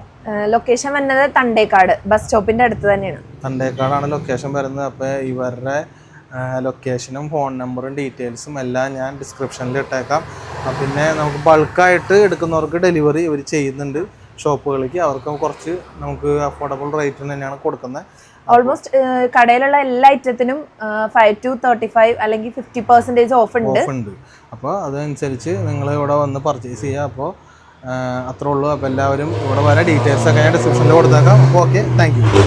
ലൊക്കേഷൻ വരുന്നത് തണ്ടേക്കാട് ബസ് സ്റ്റോപ്പിന്റെ അടുത്ത് തന്നെയാണ്. തണ്ടേക്കാടാണ് ലൊക്കേഷൻ വരുന്നത്. അപ്പോൾ ഇവരുടെ ലൊക്കേഷനും ഫോൺ നമ്പറും ഡീറ്റെയിൽസും എല്ലാം ഞാൻ ഡിസ്ക്രിപ്ഷനിൽ ഇട്ടേക്കാം. പിന്നെ നമുക്ക് ബൾക്കായിട്ട് എടുക്കുന്നവർക്ക് ഡെലിവറി ഇവർ ചെയ്യുന്നുണ്ട് ഷോപ്പുകളിലേക്ക്. അവർക്ക് കുറച്ച് നമുക്ക് അഫോർഡബിൾ റേറ്റിന് തന്നെയാണ് കൊടുക്കുന്നത്. ഓൾമോസ്റ്റ് കടയിലുള്ള എല്ലാ ഐറ്റത്തിനും 5 to 35 അല്ലെങ്കിൽ 50% ഓഫ് ഉണ്ട്. അപ്പോൾ അതനുസരിച്ച് നിങ്ങൾ ഇവിടെ വന്ന് പർച്ചേസ് ചെയ്യുക. അപ്പോൾ അത്രേ ഉള്ളൂ. അപ്പോൾ എല്ലാവരും ഇവിടെ വരെ ഡീറ്റെയിൽസൊക്കെ ഞാൻ ഡിസ്ക്രിപ്ഷനിൽ കൊടുത്തേക്കാം. അപ്പോൾ ഓക്കെ, താങ്ക് യു.